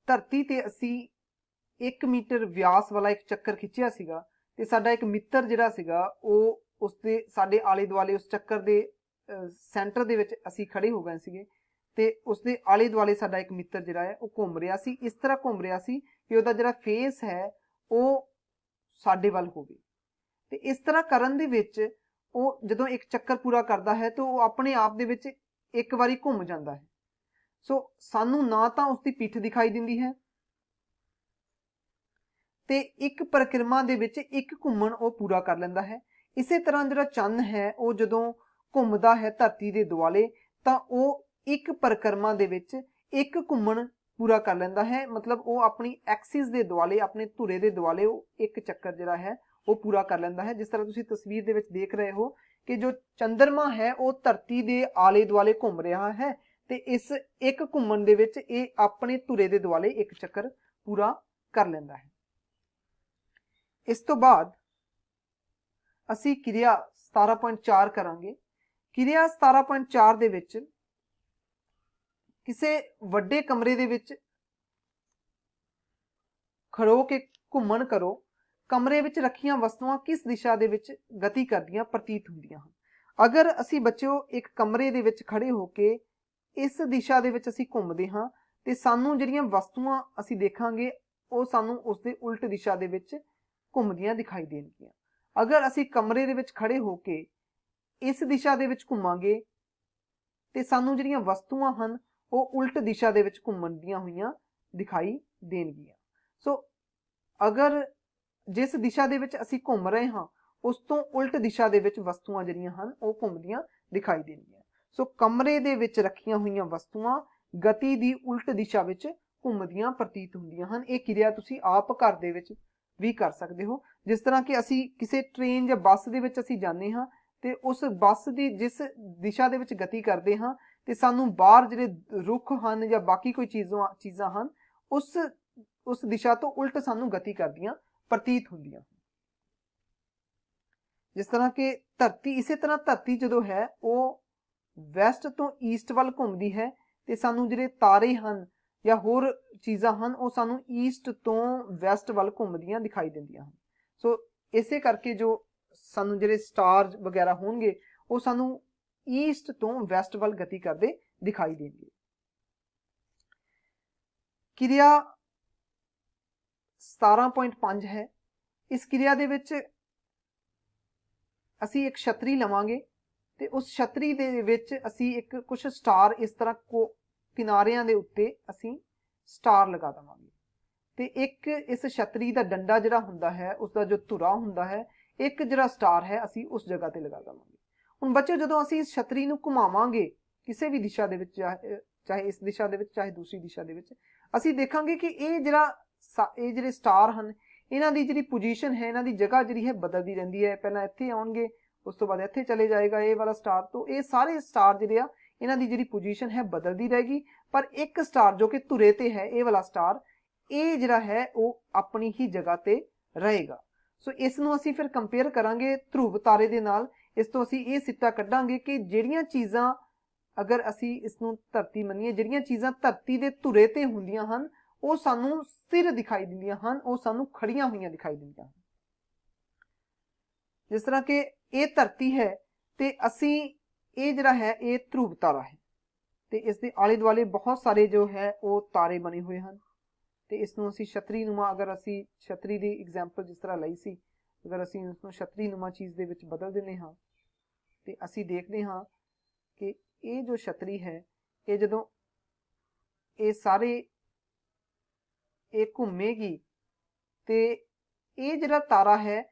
ਧਰਤੀ ਤੇ ਅਸੀਂ 1 ਮੀਟਰ ਵਿਆਸ ਵਾਲਾ ਇੱਕ ਚੱਕਰ ਖਿੱਚਿਆ ਸੀਗਾ ਤੇ ਸਾਡਾ ਇੱਕ ਮਿੱਤਰ ਜਿਹੜਾ ਸੀਗਾ ਉਹ ਉਸਦੇ ਸਾਡੇ ਆਲੇ ਦੁਆਲੇ ਉਸ ਚੱਕਰ ਦੇ ਸੈਂਟਰ ਦੇ ਵਿੱਚ ਅਸੀਂ ਖੜੇ ਹੋ ਗਏ ਸੀਗੇ ਤੇ ਉਸਦੇ ਆਲੇ ਦੁਆਲੇ ਸਾਡਾ ਇੱਕ ਮਿੱਤਰ ਜਿਹੜਾ ਹੈ ਉਹ ਘੁੰਮ ਰਿਹਾ ਸੀ, ਇਸ ਤਰ੍ਹਾਂ ਘੁੰਮ ਰਿਹਾ ਸੀ ਕਿ ਉਹਦਾ ਜਿਹੜਾ ਫੇਸ ਹੈ ਉਹ ਸਾਡੇ ਵੱਲ ਹੋਵੇ। ਤੇ ਇਸ ਤਰ੍ਹਾਂ ਕਰਨ ਦੇ ਵਿੱਚ ਉਹ ਜਦੋਂ ਇੱਕ ਚੱਕਰ ਪੂਰਾ ਕਰਦਾ ਹੈ ਤਾਂ ਉਹ ਆਪਣੇ ਆਪ ਦੇ ਵਿੱਚ ਇੱਕ ਵਾਰੀ ਘੁੰਮ ਜਾਂਦਾ ਹੈ। ਸੋ ਸਾਨੂੰ ਨਾ ਤਾਂ ਉਸਦੀ ਪਿੱਠ ਦਿਖਾਈ ਦਿੰਦੀ ਹੈ ਤੇ ਇੱਕ ਪਰਿਕਰਮਾ ਦੇ ਵਿੱਚ ਇੱਕ ਘੁੰਮਣ ਉਹ ਪੂਰਾ ਕਰ ਲੈਂਦਾ ਹੈ। ਇਸੇ ਤਰ੍ਹਾਂ ਜਿਹੜਾ ਚੰਨ ਹੈ ਉਹ ਜਦੋਂ ਘੁੰਮਦਾ ਹੈ ਧਰਤੀ ਦੇ ਦੁਆਲੇ ਤਾਂ ਉਹ ਇੱਕ ਪਰਿਕਰਮਾ ਦੇ ਵਿੱਚ ਇੱਕ ਘੁੰਮਣ ਪੂਰਾ ਕਰ ਲੈਂਦਾ ਹੈ, ਮਤਲਬ ਉਹ ਆਪਣੀ ਐਕਸਿਸ ਦੇ ਦੁਆਲੇ, ਆਪਣੇ ਧੁਰੇ ਦੇ ਦੁਆਲੇ ਉਹ ਇੱਕ ਚੱਕਰ ਜਿਹੜਾ ਹੈ ਉਹ ਪੂਰਾ ਕਰ ਲੈਂਦਾ ਹੈ। ਜਿਸ ਤਰ੍ਹਾਂ ਤੁਸੀਂ ਤਸਵੀਰ ਦੇ ਵਿੱਚ ਦੇਖ ਰਹੇ ਹੋ ਕਿ ਜੋ ਚੰਦਰਮਾ ਹੈ ਉਹ ਧਰਤੀ ਦੇ ਆਲੇ ਦੁਆਲੇ ਘੁੰਮ ਰਿਹਾ ਹੈ ਤੇ ਇਸ ਇੱਕ ਘੁੰਮਣ ਦੇ ਵਿੱਚ ਇਹ ਆਪਣੇ ਧੁਰੇ ਦੇ ਦੁਆਲੇ ਇੱਕ ਚੱਕਰ ਪੂਰਾ ਕਰ ਲੈਂਦਾ ਹੈ। ਇਸ ਤੋਂ ਬਾਅਦ ਅਸੀਂ ਕਿਰਿਆ 17.4 ਕਰਾਂਗੇ। ਕਿਰਿਆ 17.4 ਦੇ ਵਿੱਚ ਕਿਸੇ ਵੱਡੇ ਕਮਰੇ ਦੇ ਵਿੱਚ ਖੜੋ ਕੇ ਘੁੰਮਣ ਕਰੋ। ਕਮਰੇ ਵਿੱਚ ਰੱਖੀਆਂ ਵਸਤੂਆਂ ਕਿਸ ਦਿਸ਼ਾ ਦੇ ਵਿੱਚ ਗਤੀ ਕਰਦੀਆਂ ਪ੍ਰਤੀਤ ਹੁੰਦੀਆਂ ਹਨ। ਅਗਰ ਅਸੀਂ ਬੱਚਿਓ ਇੱਕ ਕਮਰੇ ਦੇ ਵਿੱਚ ਖੜੇ ਹੋ ਕੇ ਇਸ ਦਿਸ਼ਾ ਦੇ ਵਿੱਚ ਅਸੀਂ ਘੁੰਮਦੇ ਹਾਂ ਤੇ ਸਾਨੂੰ ਜਿਹੜੀਆਂ ਵਸਤੂਆਂ ਅਸੀਂ ਦੇਖਾਂਗੇ ਉਹ ਸਾਨੂੰ ਉਸ ਦੇ ਉਲਟ ਦਿਸ਼ਾ ਦੇ ਵਿੱਚ ਘੁੰਮਦੀਆਂ ਦਿਖਾਈ ਦੇਣਗੀਆਂ। ਅਗਰ ਅਸੀਂ ਕਮਰੇ ਦੇ ਵਿੱਚ ਖੜੇ ਹੋ ਕੇ ਇਸ ਦਿਸ਼ਾ ਦੇ ਵਿੱਚ ਘੁੰਮਾਂਗੇ ਤੇ ਸਾਨੂੰ ਜਿਹੜੀਆਂ ਵਸਤੂਆਂ ਹਨ ਉਹ ਉਲਟ ਦਿਸ਼ਾ ਦੇ ਵਿੱਚ ਘੁੰਮਦੀਆਂ ਹੋਈਆਂ ਦਿਖਾਈ ਦੇਣਗੀਆਂ। ਸੋ ਅਗਰ ਜਿਸ ਦਿਸ਼ਾ ਦੇ ਵਿੱਚ ਅਸੀਂ ਘੁੰਮ ਰਹੇ ਹਾਂ ਉਸ ਤੋਂ ਉਲਟ ਦਿਸ਼ਾ ਦੇ ਵਿੱਚ ਵਸਤੂਆਂ ਜਿਹੜੀਆਂ ਹਨ ਉਹ ਘੁੰਮਦੀਆਂ ਦਿਖਾਈ ਦੇਣਗੀਆਂ। ਸੋ ਕਮਰੇ ਦੇ ਵਿੱਚ ਰੱਖੀਆਂ ਹੋਈਆਂ ਵਸਤੂਆਂ ਗਤੀ ਦੀ ਉਲਟ ਦਿਸ਼ਾ ਵਿੱਚ ਘੁੰਮਦੀਆਂ ਪ੍ਰਤੀਤ ਹੁੰਦੀਆਂ ਹਨ। ਇਹ ਕਿਰਿਆ ਤੁਸੀਂ ਆਪ ਘਰ ਦੇ ਵਿੱਚ ਵੀ ਕਰ ਸਕਦੇ ਹੋ। ਜਿਸ ਤਰ੍ਹਾਂ ਕਿ ਅਸੀਂ ਕਿਸੇ ਟ੍ਰੇਨ ਜਾਂ ਬੱਸ ਦੇ ਵਿੱਚ ਅਸੀਂ ਜਾਂਦੇ ਹਾਂ ਤੇ ਉਸ ਬੱਸ ਦੀ ਜਿਸ ਦਿਸ਼ਾ ਦੇ ਵਿੱਚ ਗਤੀ ਕਰਦੇ ਹਾਂ ਤੇ ਸਾਨੂੰ ਬਾਹਰ ਜਿਹੜੇ ਰੁੱਖ ਹਨ ਜਾਂ ਬਾਕੀ ਕੋਈ ਚੀਜ਼ਾਂ ਹਨ ਉਸ ਦਿਸ਼ਾ ਤੋਂ ਉਲਟ ਸਾਨੂੰ ਗਤੀ ਕਰਦੀਆਂ ਪ੍ਰਤੀਤ ਹੁੰਦੀਆਂ। ਜਿਸ ਤਰ੍ਹਾਂ ਕਿ ਧਰਤੀ, ਇਸੇ ਤਰ੍ਹਾਂ ਧਰਤੀ ਜਦੋਂ ਹੈ ਉਹ ਵੈਸਟ ਤੋਂ ਈਸਟ ਵੱਲ ਘੁੰਮਦੀ ਹੈ ਤੇ ਸਾਨੂੰ ਜਿਹੜੇ ਤਾਰੇ ਹਨ ਜਾਂ ਹੋਰ ਚੀਜ਼ਾਂ ਹਨ ਉਹ ਸਾਨੂੰ ਈਸਟ ਤੋਂ ਵੈਸਟ ਵੱਲ ਘੁੰਮਦੀਆਂ ਦਿਖਾਈ ਦਿੰਦੀਆਂ ਹਨ। ਸੋ ਇਸੇ ਕਰਕੇ ਜੋ ਸਾਨੂੰ ਜਿਹੜੇ ਸਟਾਰ ਵਗੈਰਾ ਹੋਣਗੇ ਉਹ ਸਾਨੂੰ ਈਸਟ ਤੋਂ ਵੈਸਟ ਵੱਲ ਗਤੀ ਕਰਦੇ ਦਿਖਾਈ ਦੇਣਗੇ। ਕਿਰਿਆ 17.5 ਹੈ। ਇਸ ਕਿਰਿਆ ਦੇ ਵਿੱਚ ਅਸੀਂ ਇੱਕ ਛਤਰੀ ਲਵਾਂਗੇ ਤੇ ਉਸ ਛਤਰੀ ਦੇ ਵਿੱਚ ਅਸੀਂ ਇੱਕ ਕੁਝ ਸਟਾਰ ਇਸ ਤਰ੍ਹਾਂ ਕਿਨਾਰਿਆਂ ਦੇ ਉੱਤੇ ਅਸੀਂ ਸਟਾਰ ਲਗਾ ਦੇਵਾਂਗੇ ਤੇ ਇੱਕ ਇਸ ਛਤਰੀ ਦਾ ਡੰਡਾ ਜਿਹੜਾ ਹੁੰਦਾ ਹੈ ਉਸ ਦਾ ਜੋ ਧੁਰਾ ਹੁੰਦਾ ਹੈ ਇੱਕ ਜਿਹੜਾ ਸਟਾਰ ਹੈ ਅਸੀਂ ਉਸ ਜਗ੍ਹਾ ਤੇ ਲਗਾ ਦੇਵਾਂਗੇ। ਹੁਣ ਬੱਚਿਓ ਜਦੋਂ ਅਸੀਂ ਇਸ ਛਤਰੀ ਨੂੰ ਘੁਮਾਵਾਂਗੇ ਕਿਸੇ ਵੀ ਦਿਸ਼ਾ ਦੇ ਵਿੱਚ, ਚਾਹੇ ਇਸ ਦਿਸ਼ਾ ਦੇ ਵਿੱਚ ਚਾਹੇ ਦੂਸਰੀ ਦਿਸ਼ਾ ਦੇ ਵਿੱਚ, ਅਸੀਂ ਦੇਖਾਂਗੇ ਕਿ ਇਹ ਜਿਹੜੇ ਸਟਾਰ ਹਨ ਇਹਨਾਂ ਦੀ ਜਿਹੜੀ ਪੋਜੀਸ਼ਨ ਹੈ, ਇਹਨਾਂ ਦੀ ਜਗ੍ਹਾ ਜਿਹੜੀ ਹੈ ਬਦਲਦੀ ਰਹਿੰਦੀ ਹੈ। ਪਹਿਲਾਂ ਇੱਥੇ ਆਉਣਗੇ, ਉਸ ਤੋਂ ਬਾਅਦ ਇੱਥੇ ਚਲੇ ਜਾਏਗਾ ਇਹ ਵਾਲਾ ਸਟਾਰ। ਤੋਂ ਇਹ ਸਾਰੇ ਸਟਾਰ ਜਿਹੜੇ ਆ ਇਹਨਾਂ ਦੀ ਜਿਹੜੀ ਪੋਜੀਸ਼ਨ ਹੈ ਬਦਲਦੀ ਰਹੇਗੀ, ਪਰ ਇੱਕ ਸਟਾਰ ਜੋ ਕਿ ਧੁਰੇ ਤੇ ਹੈ, ਇਹ ਵਾਲਾ ਸਟਾਰ, ਇਹ ਜਿਹੜਾ ਹੈ ਉਹ ਆਪਣੀ ਹੀ ਜਗ੍ਹਾ ਤੇ ਰਹੇਗਾ। ਸੋ ਇਸ ਨੂੰ ਅਸੀਂ ਫਿਰ ਕੰਪੇਅਰ ਕਰਾਂਗੇ ਧਰੁਵ ਤਾਰੇ ਦੇ ਨਾਲ। ਇਸ ਤੋਂ ਅਸੀਂ ਇਹ ਸਿੱਟਾ ਕੱਢਾਂਗੇ ਕਿ ਜਿਹੜੀਆਂ ਚੀਜ਼ਾਂ, ਅਗਰ ਅਸੀਂ ਇਸ ਨੂੰ ਧਰਤੀ ਮੰਨੀਏ, ਜਿਹੜੀਆਂ ਚੀਜ਼ਾਂ ਧਰਤੀ ਦੇ ਧੁਰੇ ਤੇ ਹੁੰਦੀਆਂ ਹਨ ਉਹ ਸਾਨੂੰ ਸਥਿਰ ਦਿਖਾਈ ਦਿੰਦੀਆਂ ਹਨ, ਉਹ ਸਾਨੂੰ ਖੜੀਆਂ ਹੋਈਆਂ ਦਿਖਾਈ ਦਿੰਦੀਆਂ ਹਨ। ਜਿਸ ਤਰ੍ਹਾਂ ਕਿ ਇਹ ਧਰਤੀ ਹੈ ਤੇ ਅਸੀਂ ਇਹ ਜਿਹੜਾ ਹੈ ਇਹ ਧਰੁਵ ਤਾਰਾ ਹੈ ਤੇ ਇਸ ਦੇ ਆਲੇ ਦੁਆਲੇ ਬਹੁਤ ਸਾਰੇ ਜੋ ਹੈ ਉਹ ਤਾਰੇ ਬਣੇ ਹੋਏ ਹਨ ਤੇ ਇਸ ਨੂੰ ਅਸੀਂ ਛਤਰੀ ਨੂਮਾ, ਅਗਰ ਅਸੀਂ ਛਤਰੀ ਦੀ ਐਗਜ਼ਾਮਪਲ ਜਿਸ ਤਰ੍ਹਾਂ ਲਈ ਸੀ, ਅਗਰ ਅਸੀਂ ਉਸ ਨੂੰ ਛਤਰੀ ਨੂਮਾ ਚੀਜ਼ ਦੇ ਵਿੱਚ ਬਦਲ ਦਿੰਦੇ ਹਾਂ ਤੇ ਅਸੀਂ ਦੇਖਦੇ ਹਾਂ ਕਿ ਇਹ ਜੋ ਛਤਰੀ ਹੈ ਇਹ ਜਦੋਂ ਇਹ ਸਾਰੇ ਇਹ ਘੁੰਮੇਗੀ ਤੇ ਇਹ ਜਿਹੜਾ ਤਾਰਾ ਹੈ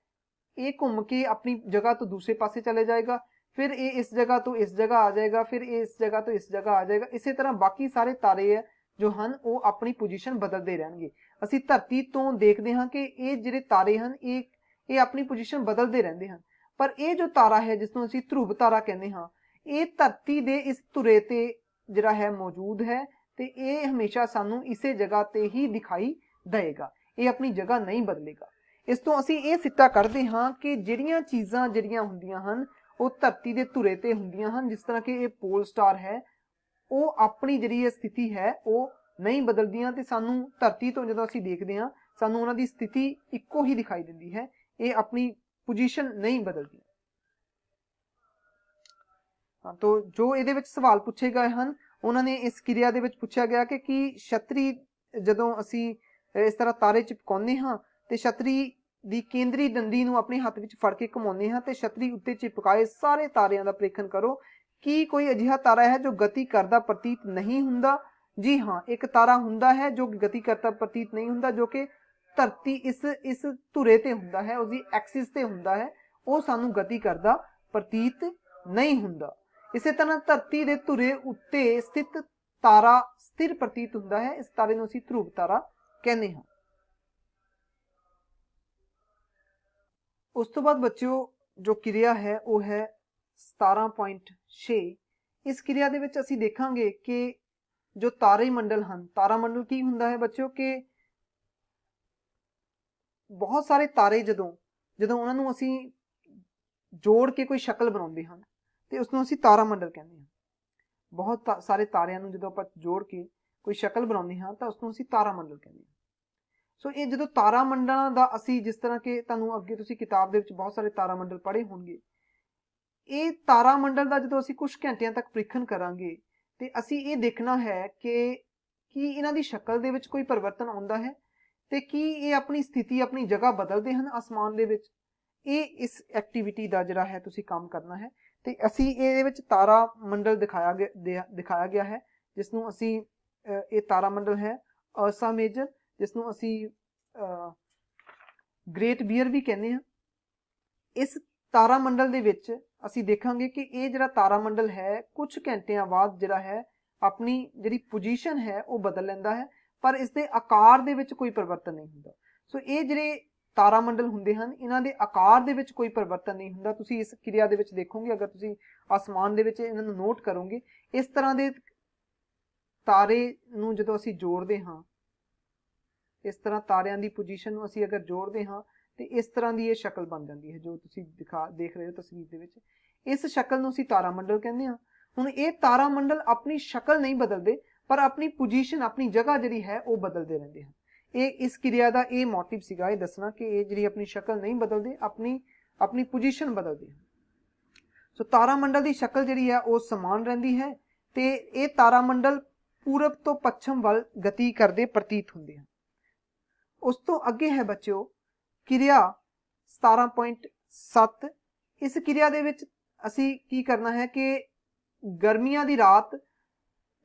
ਇਹ ਘੁੰਮ ਕੇ ਆਪਣੀ ਜਗ੍ਹਾ ਤੋਂ ਦੂਸਰੇ ਪਾਸੇ ਚਲੇ ਜਾਏਗਾ, ਫਿਰ ਇਹ ਇਸ ਜਗ੍ਹਾ ਤੋਂ ਇਸ ਜਗ੍ਹਾ ਆ ਜਾਏਗਾ, ਫਿਰ ਇਹ ਇਸ ਜਗ੍ਹਾ ਤੋਂ ਇਸ ਜਗ੍ਹਾ ਆ ਜਾਏਗਾ। ਇਸੇ ਤਰ੍ਹਾਂ ਬਾਕੀ ਸਾਰੇ ਤਾਰੇ ਹੈ ਜੋ ਹਨ ਉਹ ਆਪਣੀ ਪੋਜੀਸ਼ਨ ਬਦਲਦੇ ਰਹਿਣਗੇ। ਅਸੀਂ ਧਰਤੀ ਤੋਂ ਦੇਖਦੇ ਹਾਂ ਕਿ ਇਹ ਜਿਹੜੇ ਤਾਰੇ ਹਨ ਇਹ ਆਪਣੀ ਪੋਜੀਸ਼ਨ ਬਦਲਦੇ ਰਹਿੰਦੇ ਹਨ, ਪਰ ਇਹ ਜੋ ਤਾਰਾ ਹੈ ਜਿਸ ਨੂੰ ਅਸੀਂ ਧਰੁਵ ਤਾਰਾ ਕਹਿੰਦੇ ਹਾਂ ਇਹ ਧਰਤੀ ਦੇ ਇਸ ਧੁਰੇ ਤੇ ਜਿਹੜਾ ਹੈ ਮੌਜੂਦ ਹੈ ਤੇ ਇਹ ਹਮੇਸ਼ਾ ਸਾਨੂੰ ਇਸੇ ਜਗ੍ਹਾ ਤੇ ਹੀ ਦਿਖਾਈ ਦੇਵੇਗਾ, ਇਹ ਆਪਣੀ ਜਗ੍ਹਾ ਨਹੀਂ ਬਦਲੇਗਾ। ਇਸ ਤੋਂ ਅਸੀਂ ਇਹ ਸਿੱਟਾ ਕੱਢਦੇ ਹਾਂ ਕਿ ਜਿਹੜੀਆਂ ਚੀਜ਼ਾਂ ਜਿਹੜੀਆਂ ਹੁੰਦੀਆਂ ਹਨ ਉਹ ਧਰਤੀ ਦੇ ਧੁਰੇ ਤੇ ਹੁੰਦੀਆਂ ਹਨ। ਜਿਸ ਤਰ੍ਹਾਂ ਕਿ ਇਹ ਪੋਲ ਸਟਾਰ ਹੈ, ਉਹ ਆਪਣੀ ਜਿਹੜੀ ਸਥਿਤੀ ਹੈ ਉਹ ਨਹੀਂ ਬਦਲਦੀਆਂ ਤੇ ਸਾਨੂੰ ਧਰਤੀ ਤੋਂ ਜਦੋਂ ਅਸੀਂ ਦੇਖਦੇ ਹਾਂ ਸਾਨੂੰ ਉਹਨਾਂ ਦੀ ਸਥਿਤੀ ਇੱਕੋ ਹੀ ਦਿਖਾਈ ਦਿੰਦੀ ਹੈ, ਇਹ ਆਪਣੀ ਪੋਜੀਸ਼ਨ ਨਹੀਂ ਬਦਲਦੀ। तो जो ਇਹਦੇ ਵਿੱਚ ਸਵਾਲ ਪੁੱਛੇ ਗਏ ਹਨ ਉਹਨਾਂ ਨੇ ਇਸ ਕਿਰਿਆ ਦੇ ਵਿੱਚ ਪੁੱਛਿਆ ਗਿਆ ਕਿ ਕੀ ਛਤਰੀ ਜਦੋਂ ਅਸੀਂ ਇਸ ਤਰ੍ਹਾਂ ਤਾਰੇ ਚਿਪਕਾਉਂਦੇ ਹਾਂ ਤੇ ਛਤਰੀ ਦੀ ਕੇਂਦਰੀ ਡੰਡੀ ਨੂੰ ਆਪਣੇ ਹੱਥ ਵਿੱਚ ਫੜ ਕੇ ਘੁਮਾਉਂਦੇ ਹਾਂ ਤੇ ਛਤਰੀ ਉੱਤੇ ਚਿਪਕਾਏ ਸਾਰੇ ਤਾਰਿਆਂ ਦਾ ਪ੍ਰੀਖਣ ਕਰੋ। ਕੀ ਕੋਈ ਅਜਿਹਾ ਤਾਰਾ ਹੈ ਜੋ ਗਤੀ ਕਰਦਾ ਪ੍ਰਤੀਤ ਨਹੀਂ ਹੁੰਦਾ? ਜੀ ਹਾਂ, ਇੱਕ ਤਾਰਾ ਹੁੰਦਾ ਹੈ ਜੋ ਗਤੀ ਕਰਦਾ ਪ੍ਰਤੀਤ ਨਹੀਂ ਹੁੰਦਾ, ਜੋ ਕਿ ਧਰਤੀ ਇਸ ਧੁਰੇ ਤੇ ਹੁੰਦਾ ਹੈ, ਉਸਦੀ ਐਕਸਿਸ ਤੇ ਹੁੰਦਾ ਹੈ, ਉਹ ਸਾਨੂੰ ਗਤੀ ਕਰਦਾ ਪ੍ਰਤੀਤ ਨਹੀਂ ਹੁੰਦਾ। ਇਸੇ ਤਰ੍ਹਾਂ ਧਰਤੀ ਦੇ ਧੁਰੇ ਉੱਤੇ ਸਥਿਤ ਤਾਰਾ ਸਥਿਰ ਪ੍ਰਤੀਤ ਹੁੰਦਾ ਹੈ, ਇਸ ਤਾਰੇ ਨੂੰ ਅਸੀਂ ਧਰੁਵ ਤਾਰਾ ਕਹਿੰਦੇ ਹਾਂ। ਉਸ ਤੋਂ ਬਾਅਦ ਬੱਚਿਓ ਜੋ ਕਿਰਿਆ ਹੈ ਉਹ ਹੈ 17.6। ਇਸ ਕਿਰਿਆ ਦੇ ਵਿੱਚ ਅਸੀਂ ਦੇਖਾਂਗੇ ਕਿ ਜੋ ਤਾਰੇ ਮੰਡਲ ਹਨ, ਤਾਰਾ ਮੰਡਲ ਕੀ ਹੁੰਦਾ ਹੈ ਬੱਚਿਓ ਕਿ ਬਹੁਤ ਸਾਰੇ ਤਾਰੇ ਜਦੋਂ ਉਹਨਾਂ ਨੂੰ ਅਸੀਂ ਜੋੜ ਕੇ ਕੋਈ ਸ਼ਕਲ ਬਣਾਉਂਦੇ ਹਨ ਤੇ ਉਸ ਨੂੰ ਅਸੀਂ ਤਾਰਾ ਮੰਡਲ ਕਹਿੰਦੇ ਹਾਂ। ਬਹੁਤ ਸਾਰੇ ਤਾਰਿਆਂ ਨੂੰ ਜਦੋਂ ਆਪਾਂ ਜੋੜ ਕੇ ਕੋਈ ਸ਼ਕਲ ਬਣਾਉਂਦੇ ਹਾਂ ਤਾਂ ਉਸ ਨੂੰ ਅਸੀਂ ਤਾਰਾ ਮੰਡਲ ਕਹਿੰਦੇ ਹਾਂ। ਸੋ ਇਹ ਜਦੋਂ ਤਾਰਾ ਮੰਡਲਾਂ ਦਾ ਅਸੀਂ ਜਿਸ ਤਰ੍ਹਾਂ ਕਿ ਤੁਹਾਨੂੰ ਅੱਗੇ ਤੁਸੀਂ ਕਿਤਾਬ ਦੇ ਵਿੱਚ ਬਹੁਤ ਸਾਰੇ ਤਾਰਾ ਮੰਡਲ ਪੜ੍ਹੇ ਹੋਣਗੇ, ਇਹ ਤਾਰਾ ਮੰਡਲ ਦਾ ਜਦੋਂ ਅਸੀਂ ਕੁਝ ਘੰਟਿਆਂ ਤੱਕ ਪ੍ਰੀਖਣ ਕਰਾਂਗੇ ਤੇ ਅਸੀਂ ਇਹ ਦੇਖਣਾ ਹੈ ਕਿ ਕੀ ਇਹਨਾਂ ਦੀ ਸ਼ਕਲ ਦੇ ਵਿੱਚ ਕੋਈ ਪਰਿਵਰਤਨ ਆਉਂਦਾ ਹੈ ਤੇ ਕੀ ਇਹ ਆਪਣੀ ਸਥਿਤੀ ਆਪਣੀ ਜਗ੍ਹਾ ਬਦਲਦੇ ਹਨ ਆਸਮਾਨ ਦੇ ਵਿੱਚ। ਇਹ ਇਸ ਐਕਟੀਵਿਟੀ ਦਾ ਜਿਹੜਾ ਹੈ ਤੁਸੀਂ ਕੰਮ ਕਰਨਾ ਹੈ ਤੇ ਅਸੀਂ ਇਹਦੇ ਵਿੱਚ ਤਾਰਾ ਮੰਡਲ ਦਿਖਾਇਆ ਗਿਆ ਹੈ, ਜਿਸ ਨੂੰ ਅਸੀਂ ਇਹ ਤਾਰਾ ਮੰਡਲ ਹੈ ਅਰਸਾ ਮੇਜਰ, ਜਿਸ ਨੂੰ ਅਸੀਂ ਗ੍ਰੇਟ ਬੀਅਰ ਵੀ ਕਹਿੰਦੇ ਹਾਂ। ਇਸ ਤਾਰਾ ਮੰਡਲ ਦੇ ਵਿੱਚ ਅਸੀਂ ਦੇਖਾਂਗੇ ਕਿ ਇਹ ਜਿਹੜਾ ਤਾਰਾ ਮੰਡਲ ਹੈ ਕੁਝ ਘੰਟਿਆਂ ਬਾਅਦ ਜਿਹੜਾ ਹੈ ਆਪਣੀ ਜਿਹੜੀ ਪੋਜੀਸ਼ਨ ਹੈ ਉਹ ਬਦਲ ਲੈਂਦਾ ਹੈ, ਪਰ ਇਸ ਦੇ ਆਕਾਰ ਦੇ ਵਿੱਚ ਕੋਈ ਪਰਿਵਰਤਨ ਨਹੀਂ ਹੁੰਦਾ। ਸੋ ਇਹ ਜਿਹੜੇ ਤਾਰਾ ਮੰਡਲ ਹੁੰਦੇ ਹਨ ਇਹਨਾਂ ਦੇ ਆਕਾਰ ਦੇ ਵਿੱਚ ਕੋਈ ਪਰਿਵਰਤਨ ਨਹੀਂ ਹੁੰਦਾ। ਤੁਸੀਂ ਇਸ ਕਿਰਿਆ ਦੇ ਵਿੱਚ ਦੇਖੋਗੇ, ਅਗਰ ਤੁਸੀਂ ਆਸਮਾਨ ਦੇ ਵਿੱਚ ਇਹਨਾਂ ਨੂੰ ਨੋਟ ਕਰੋਗੇ, ਇਸ ਤਰ੍ਹਾਂ ਦੇ ਤਾਰੇ ਨੂੰ ਜਦੋਂ ਅਸੀਂ ਜੋੜਦੇ ਹਾਂ, ਇਸ ਤਰ੍ਹਾਂ ਤਾਰਿਆਂ ਦੀ ਪੋਜੀਸ਼ਨ ਨੂੰ ਅਸੀਂ ਅਗਰ ਜੋੜਦੇ ਹਾਂ ਤੇ ਇਸ ਤਰ੍ਹਾਂ ਦੀ ਇਹ ਸ਼ਕਲ ਬਣ ਜਾਂਦੀ ਹੈ ਜੋ ਤੁਸੀਂ ਦੇਖ ਰਹੇ ਹੋ ਤਸਵੀਰ ਦੇ ਵਿੱਚ। ਇਸ ਸ਼ਕਲ ਨੂੰ ਅਸੀਂ ਤਾਰਾ ਮੰਡਲ ਕਹਿੰਦੇ ਹਾਂ। ਹੁਣ ਇਹ ਤਾਰਾ ਮੰਡਲ ਆਪਣੀ ਸ਼ਕਲ ਨਹੀਂ ਬਦਲਦੇ, ਪਰ ਆਪਣੀ ਪੋਜੀਸ਼ਨ ਆਪਣੀ ਜਗ੍ਹਾ ਜਿਹੜੀ ਹੈ ਉਹ ਬਦਲਦੇ ਰਹਿੰਦੇ ਹਨ। ਇਹ ਇਸ ਕਿਰਿਆ ਦਾ ਇਹ ਮੋਟਿਵ ਸੀਗਾ, ਇਹ ਦੱਸਣਾ ਕਿ ਇਹ ਜਿਹੜੀ ਆਪਣੀ ਸ਼ਕਲ ਨਹੀਂ ਬਦਲਦੇ, ਆਪਣੀ ਪੋਜੀਸ਼ਨ ਬਦਲਦੇ ਹਨ। ਸੋ ਤਾਰਾ ਮੰਡਲ ਦੀ ਸ਼ਕਲ ਜਿਹੜੀ ਹੈ ਉਹ ਸਮਾਨ ਰਹਿੰਦੀ ਹੈ ਤੇ ਇਹ ਤਾਰਾ ਮੰਡਲ ਪੂਰਬ ਤੋਂ ਪੱਛਮ ਵੱਲ ਗਤੀ ਕਰਦੇ ਪ੍ਰਤੀਤ ਹੁੰਦੇ ਹਨ। ਉਸ ਤੋਂ ਅੱਗੇ ਹੈ ਬੱਚਿਓ ਕਿਰਿਆ 17.7। ਇਸ ਕਿਰਿਆ ਦੇ ਵਿੱਚ ਅਸੀਂ ਕੀ ਕਰਨਾ ਹੈ ਕਿ ਗਰਮੀਆਂ ਦੀ ਰਾਤ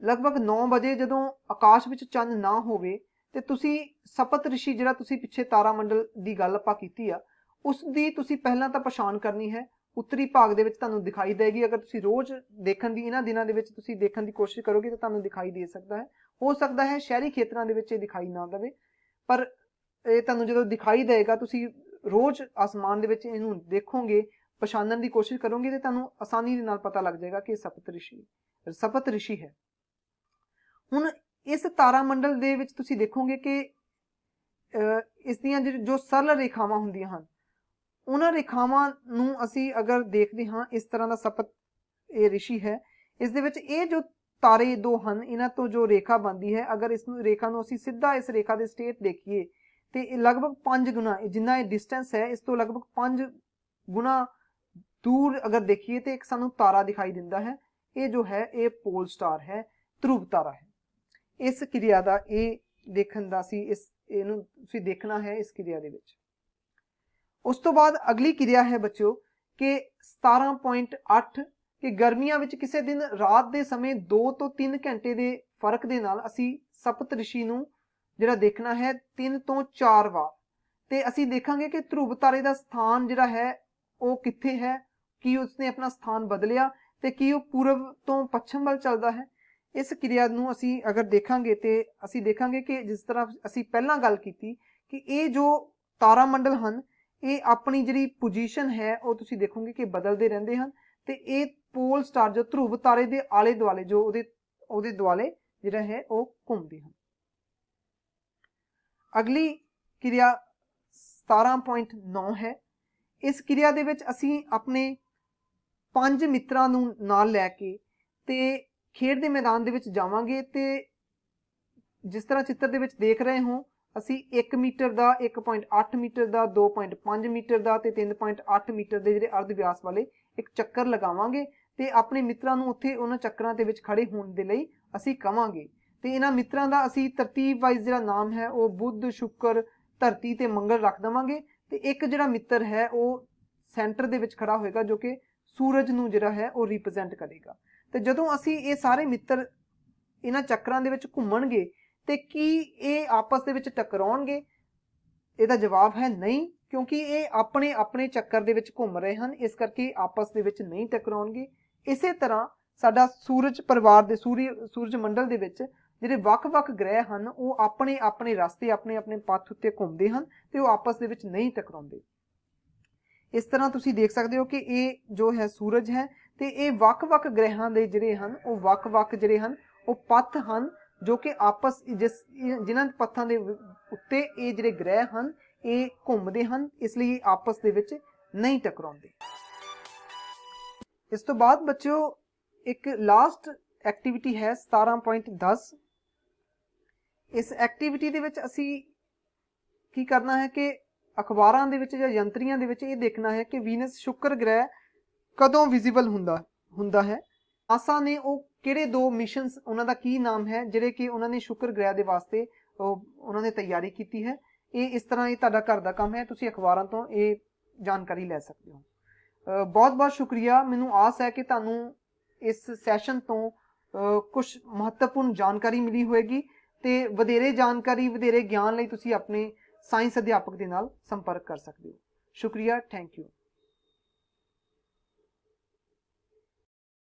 ਲਗਭਗ 9 ਵਜੇ ਜਦੋਂ ਆਕਾਸ਼ ਵਿੱਚ ਚੰਨ ਨਾ ਹੋਵੇ ਤੇ ਤੁਸੀਂ ਸਪਤ ਰਿਸ਼ੀ ਜਿਹੜਾ ਤੁਸੀਂ ਪਿੱਛੇ ਤਾਰਾ ਮੰਡਲ ਦੀ ਗੱਲ ਆਪਾਂ ਕੀਤੀ ਆ, ਉਸ ਦੀ ਤੁਸੀਂ ਪਹਿਲਾਂ ਤਾਂ ਪਛਾਣ ਕਰਨੀ ਹੈ। ਉੱਤਰੀ ਭਾਗ ਦੇ ਵਿੱਚ ਤੁਹਾਨੂੰ ਦਿਖਾਈ ਦੇਗੀ। ਅਗਰ ਤੁਸੀਂ ਰੋਜ਼ ਦੇਖਣ ਦੀ ਇਹਨਾਂ ਦਿਨਾਂ ਦੇ ਵਿੱਚ ਤੁਸੀਂ ਦੇਖਣ ਦੀ ਕੋਸ਼ਿਸ਼ ਕਰੋਗੇ ਤਾਂ ਤੁਹਾਨੂੰ ਦਿਖਾਈ ਦੇ ਸਕਦਾ ਹੈ। ਹੋ ਸਕਦਾ ਹੈ ਸ਼ਹਿਰੀ ਖੇਤਰਾਂ ਦੇ ਵਿੱਚ ਇਹ ਦਿਖਾਈ ਨਾ ਦੇਵੇ, ਪਰ ਇਹ ਤੁਹਾਨੂੰ ਜਦੋਂ ਦਿਖਾਈ ਦੇਗਾ ਤੁਸੀਂ ਰੋਜ਼ ਆਸਮਾਨ ਦੇ ਵਿੱਚ ਇਹਨੂੰ ਦੇਖੋਗੇ, ਪਛਾਣਨ ਦੀ ਕੋਸ਼ਿਸ਼ ਕਰੋਗੇ ਤੇ ਤੁਹਾਨੂੰ ਆਸਾਨੀ ਦੇ ਨਾਲ ਪਤਾ ਲੱਗ ਜਾਏਗਾ ਕਿ ਸਪਤ ਰਿਸ਼ੀ ਹੈ। ਹੁਣ ਇਸ ਤਾਰਾ ਮੰਡਲ ਦੇ ਵਿੱਚ ਤੁਸੀਂ ਦੇਖੋਗੇ ਕਿ ਇਸ ਦੀਆਂ ਜੋ ਸਰਲ ਰੇਖਾਵਾਂ ਹੁੰਦੀਆਂ ਹਨ, ਉਹਨਾਂ ਰੇਖਾਵਾਂ ਨੂੰ ਅਸੀਂ ਅਗਰ ਦੇਖਦੇ ਹਾਂ ਇਸ ਤਰ੍ਹਾਂ ਦਾ ਸਪਤ ਇਹ ਰਿਸ਼ੀ ਹੈ। ਇਸ ਦੇ ਵਿੱਚ ਇਹ ਜੋ ਤਾਰੇ ਦੋ ਹਨ, ਇਹਨਾਂ ਤੋਂ ਜੋ ਰੇਖਾ ਬਣਦੀ ਹੈ, ਅਗਰ ਇਸ ਰੇਖਾ ਨੂੰ ਅਸੀਂ ਸਿੱਧਾ ਇਸ ਰੇਖਾ ਦੇ ਸਟੇਟ ਦੇਖੀਏ ਤੇ ਇਹ ਲਗਭਗ 5 ਗੁਣਾ ਜਿੰਨਾ ਇਹ ਡਿਸਟੈਂਸ ਹੈ ਇਸ ਤੋਂ ਲਗਭਗ 5 ਗੁਣਾ ਦੂਰ ਅਗਰ ਦੇਖੀਏ ਤੇ ਇੱਕ ਸਾਨੂੰ ਤਾਰਾ ਦਿਖਾਈ ਦਿੰਦਾ ਹੈ। ਇਹ ਜੋ ਹੈ ਇਹ ਪੋਲ ਸਟਾਰ ਹੈ, ਧਰੁਵ ਤਾਰਾ ਹੈ। ਇਸ ਕਿਰਿਆ ਦਾ ਇਹ ਦੇਖਣ ਦਾ ਸੀ, ਇਹਨੂੰ ਤੁਸੀਂ ਦੇਖਣਾ ਹੈ ਇਸ ਕਿਰਿਆ ਦੇ ਵਿੱਚ। ਉਸ ਤੋਂ ਬਾਅਦ ਅਗਲੀ ਕਿਰਿਆ ਹੈ ਬੱਚਿਓ ਕਿ 17.8 ਕਿ ਗਰਮੀਆਂ ਵਿੱਚ ਕਿਸੇ ਦਿਨ ਰਾਤ ਦੇ ਸਮੇਂ 2 ਤੋਂ 3 ਘੰਟੇ ਦੇ ਫਰਕ ਦੇ ਨਾਲ ਅਸੀਂ ਸਪਤ ਰਿਸ਼ੀ ਨੂੰ ਜਿਹੜਾ ਦੇਖਣਾ ਹੈ 3 ਤੋਂ 4 ਵਾਰ, ਤੇ ਅਸੀਂ ਦੇਖਾਂਗੇ ਕਿ ਧਰੁਵ ਤਾਰੇ ਦਾ ਸਥਾਨ ਜਿਹੜਾ ਹੈ ਉਹ ਕਿੱਥੇ ਹੈ, ਕੀ ਉਸਨੇ ਆਪਣਾ ਸਥਾਨ ਬਦਲਿਆ ਤੇ ਕੀ ਉਹ ਪੂਰਬ ਤੋਂ ਪੱਛਮ ਵੱਲ ਚੱਲਦਾ ਹੈ। ਇਸ ਕਿਰਿਆ ਨੂੰ ਅਸੀਂ ਅਗਰ ਦੇਖਾਂਗੇ ਤੇ ਅਸੀਂ ਦੇਖਾਂਗੇ ਕਿ ਜਿਸ ਤਰ੍ਹਾਂ ਅਸੀਂ ਪਹਿਲਾਂ ਗੱਲ ਕੀਤੀ ਕਿ ਇਹ ਜੋ ਤਾਰਾ ਮੰਡਲ ਹਨ ਇਹ ਆਪਣੀ ਜਿਹੜੀ ਪੋਜੀਸ਼ਨ ਹੈ ਉਹ ਤੁਸੀਂ ਦੇਖੋਗੇ ਕਿ ਬਦਲਦੇ ਰਹਿੰਦੇ ਹਨ ਤੇ ਇਹ ਪੋਲ ਸਟਾਰ ਜੋ ਧਰੁਵ ਤਾਰੇ ਦੇ ਆਲੇ ਦੁਆਲੇ ਜੋ ਉਹਦੇ ਦੁਆਲੇ ਜਿਹੜਾ ਹੈ ਉਹ ਘੁੰਮਦੇ ਹਨ। ਅਗਲੀ ਕਿਰਿਆ 17.9 ਹੈ। ਇਸ ਕਿਰਿਆ ਦੇ ਵਿੱਚ ਅਸੀਂ ਆਪਣੇ 5 ਮਿੱਤਰਾਂ ਨੂੰ ਨਾਲ ਲੈ ਕੇ ਤੇ ਖੇਡ ਦੇ ਮੈਦਾਨ ਦੇ ਵਿੱਚ ਜਾਵਾਂਗੇ। ਤੇ ਜਿਸ ਤਰ੍ਹਾਂ ਚਿੱਤਰ ਦੇ ਵਿੱਚ ਦੇਖ ਰਹੇ ਹੋ, ਅਸੀਂ 1 ਮੀਟਰ ਦਾ, 1.8 ਮੀਟਰ ਦਾ, 2.5 ਮੀਟਰ ਦਾ ਤੇ 3.8 ਮੀਟਰ ਦੇ ਜਿਹੜੇ ਅਰਧ ਵਿਆਸ ਵਾਲੇ ਇੱਕ ਚੱਕਰ ਲਗਾਵਾਂਗੇ ਤੇ ਆਪਣੇ ਮਿੱਤਰਾਂ ਨੂੰ ਉੱਥੇ ਉਹਨਾਂ ਚੱਕਰਾਂ ਦੇ ਵਿੱਚ ਖੜੇ ਹੋਣ ਦੇ ਲਈ ਅਸੀਂ ਕਵਾਂਗੇ। ਤੇ ਇਹਨਾਂ ਮਿੱਤਰਾਂ ਦਾ ਅਸੀਂ ਤਰਤੀਬ ਵਾਈਜ਼ ਜਿਹੜਾ ਨਾਮ ਹੈ ਉਹ ਬੁੱਧ, ਸ਼ੁੱਕਰ, ਧਰਤੀ ਤੇ ਮੰਗਲ ਰੱਖ ਦੇਵਾਂਗੇ। ਤੇ ਇੱਕ ਜਿਹੜਾ ਮਿੱਤਰ ਹੈ ਉਹ ਸੈਂਟਰ ਦੇ ਵਿੱਚ ਖੜਾ ਹੋਏਗਾ ਜੋ ਕਿ ਸੂਰਜ ਨੂੰ ਜਿਹੜਾ ਹੈ ਉਹ ਰਿਪਰੈਜ਼ੈਂਟ ਕਰੇਗਾ। ਤੇ ਜਦੋਂ ਅਸੀਂ ਇਹ ਸਾਰੇ ਮਿੱਤਰ ਇਹਨਾਂ ਚੱਕਰਾਂ ਦੇ ਵਿੱਚ ਘੁੰਮਣਗੇ ਤੇ ਕੀ ਇਹ ਆਪਸ ਦੇ ਵਿੱਚ ਟਕਰਾਉਣਗੇ? ਇਹਦਾ ਜਵਾਬ ਹੈ ਨਹੀਂ, ਕਿਉਂਕਿ ਇਹ ਆਪਣੇ ਆਪਣੇ ਚੱਕਰ ਦੇ ਵਿੱਚ ਘੁੰਮ ਰਹੇ ਹਨ, ਇਸ ਕਰਕੇ ਆਪਸ ਦੇ ਵਿੱਚ ਨਹੀਂ ਟਕਰਾਉਣਗੇ। ਇਸੇ ਤਰ੍ਹਾਂ ਸਾਡਾ ਸੂਰਜ ਪਰਿਵਾਰ ਦੇ ਸੂਰਜ ਮੰਡਲ ਦੇ ਵਿੱਚ ਜਿਹੜੇ ਵੱਖ-ਵੱਖ ਗ੍ਰਹਿ ਹਨ ਉਹ ਆਪਣੇ ਆਪਣੇ ਰਸਤੇ, ਆਪਣੇ ਆਪਣੇ ਪਥ ਉੱਤੇ ਘੁੰਮਦੇ ਹਨ ਤੇ ਉਹ ਆਪਸ ਦੇ ਵਿੱਚ ਨਹੀਂ ਟਕਰਾਉਂਦੇ। ਇਸ ਤਰ੍ਹਾਂ ਤੁਸੀਂ ਦੇਖ ਸਕਦੇ ਹੋ ਕਿ ਇਹ ਜੋ ਹੈ ਸੂਰਜ ਹੈ ਤੇ ਇਹ ਵੱਖ-ਵੱਖ ਗ੍ਰਹਿਾਂ ਦੇ ਜਿਹੜੇ ਹਨ ਉਹ ਵੱਖ-ਵੱਖ ਜਿਹੜੇ ਹਨ ਉਹ ਪਥ ਹਨ ਜੋ ਕਿ ਆਪਸ ਜਿਨ੍ਹਾਂ ਪੱਥਾਂ ਦੇ ਉੱਤੇ ਇਹ ਜਿਹੜੇ ਗ੍ਰਹਿ ਹਨ ਇਹ ਘੁੰਮਦੇ ਹਨ, ਇਸ ਲਈ ਆਪਸ ਦੇ ਵਿੱਚ ਨਹੀਂ ਟਕਰਾਉਂਦੇ। ਇਸ ਤੋਂ ਬਾਅਦ ਬੱਚਿਓ ਇੱਕ ਲਾਸਟ ਐਕਟੀਵਿਟੀ ਹੈ 17.10। ਇਸ ਐਕਟੀਵਿਟੀ ਦੇ ਵਿੱਚ ਅਸੀਂ ਕੀ ਕਰਨਾ ਹੈ ਕਿ ਅਖਬਾਰਾਂ ਦੇ ਵਿੱਚ ਜਾਂ ਯੰਤਰੀਆਂ ਦੇ ਵਿੱਚ ਇਹ ਦੇਖਣਾ ਹੈ ਕਿ ਵੀਨਸ ਸ਼ੁੱਕਰ ਗ੍ਰਹਿ ਕਦੋਂ ਵਿਜ਼ੀਬਲ ਹੁੰਦਾ ਹੈ। ਨਾਸਾ ਨੇ ਉਹ ਕਿਹੜੇ 2 ਮਿਸ਼ਨਸ, ਉਹਨਾਂ ਦਾ ਕੀ ਨਾਮ ਹੈ ਜਿਹੜੇ ਕਿ ਉਹਨਾਂ ਨੇ ਸ਼ੁੱਕਰ ਗ੍ਰਹਿ ਦੇ ਵਾਸਤੇ ਉਹਨਾਂ ਨੇ ਤਿਆਰੀ ਕੀਤੀ ਹੈ। ਇਹ ਇਸ ਤਰ੍ਹਾਂ ਇਹ ਤੁਹਾਡਾ ਘਰ ਦਾ ਕੰਮ ਹੈ, ਤੁਸੀਂ ਅਖਬਾਰਾਂ ਤੋਂ ਇਹ ਜਾਣਕਾਰੀ ਲੈ ਸਕਦੇ ਹੋ। ਬਹੁਤ ਬਹੁਤ ਸ਼ੁਕਰੀਆ। ਮੈਨੂੰ ਆਸ ਹੈ ਕਿ ਤੁਹਾਨੂੰ ਇਸ ਸੈਸ਼ਨ ਤੋਂ ਕੁਝ ਮਹੱਤਵਪੂਰਨ ਜਾਣਕਾਰੀ ਮਿਲੀ ਹੋਵੇਗੀ ਤੇ ਵਧੇਰੇ ਜਾਣਕਾਰੀ, ਵਧੇਰੇ ਗਿਆਨ ਲਈ ਤੁਸੀਂ ਆਪਣੇ ਸਾਇੰਸ ਅਧਿਆਪਕ ਦੇ ਨਾਲ ਸੰਪਰਕ ਕਰ ਸਕਦੇ ਹੋ। ਸ਼ੁਕਰੀਆ, ਥੈਂਕ ਯੂ।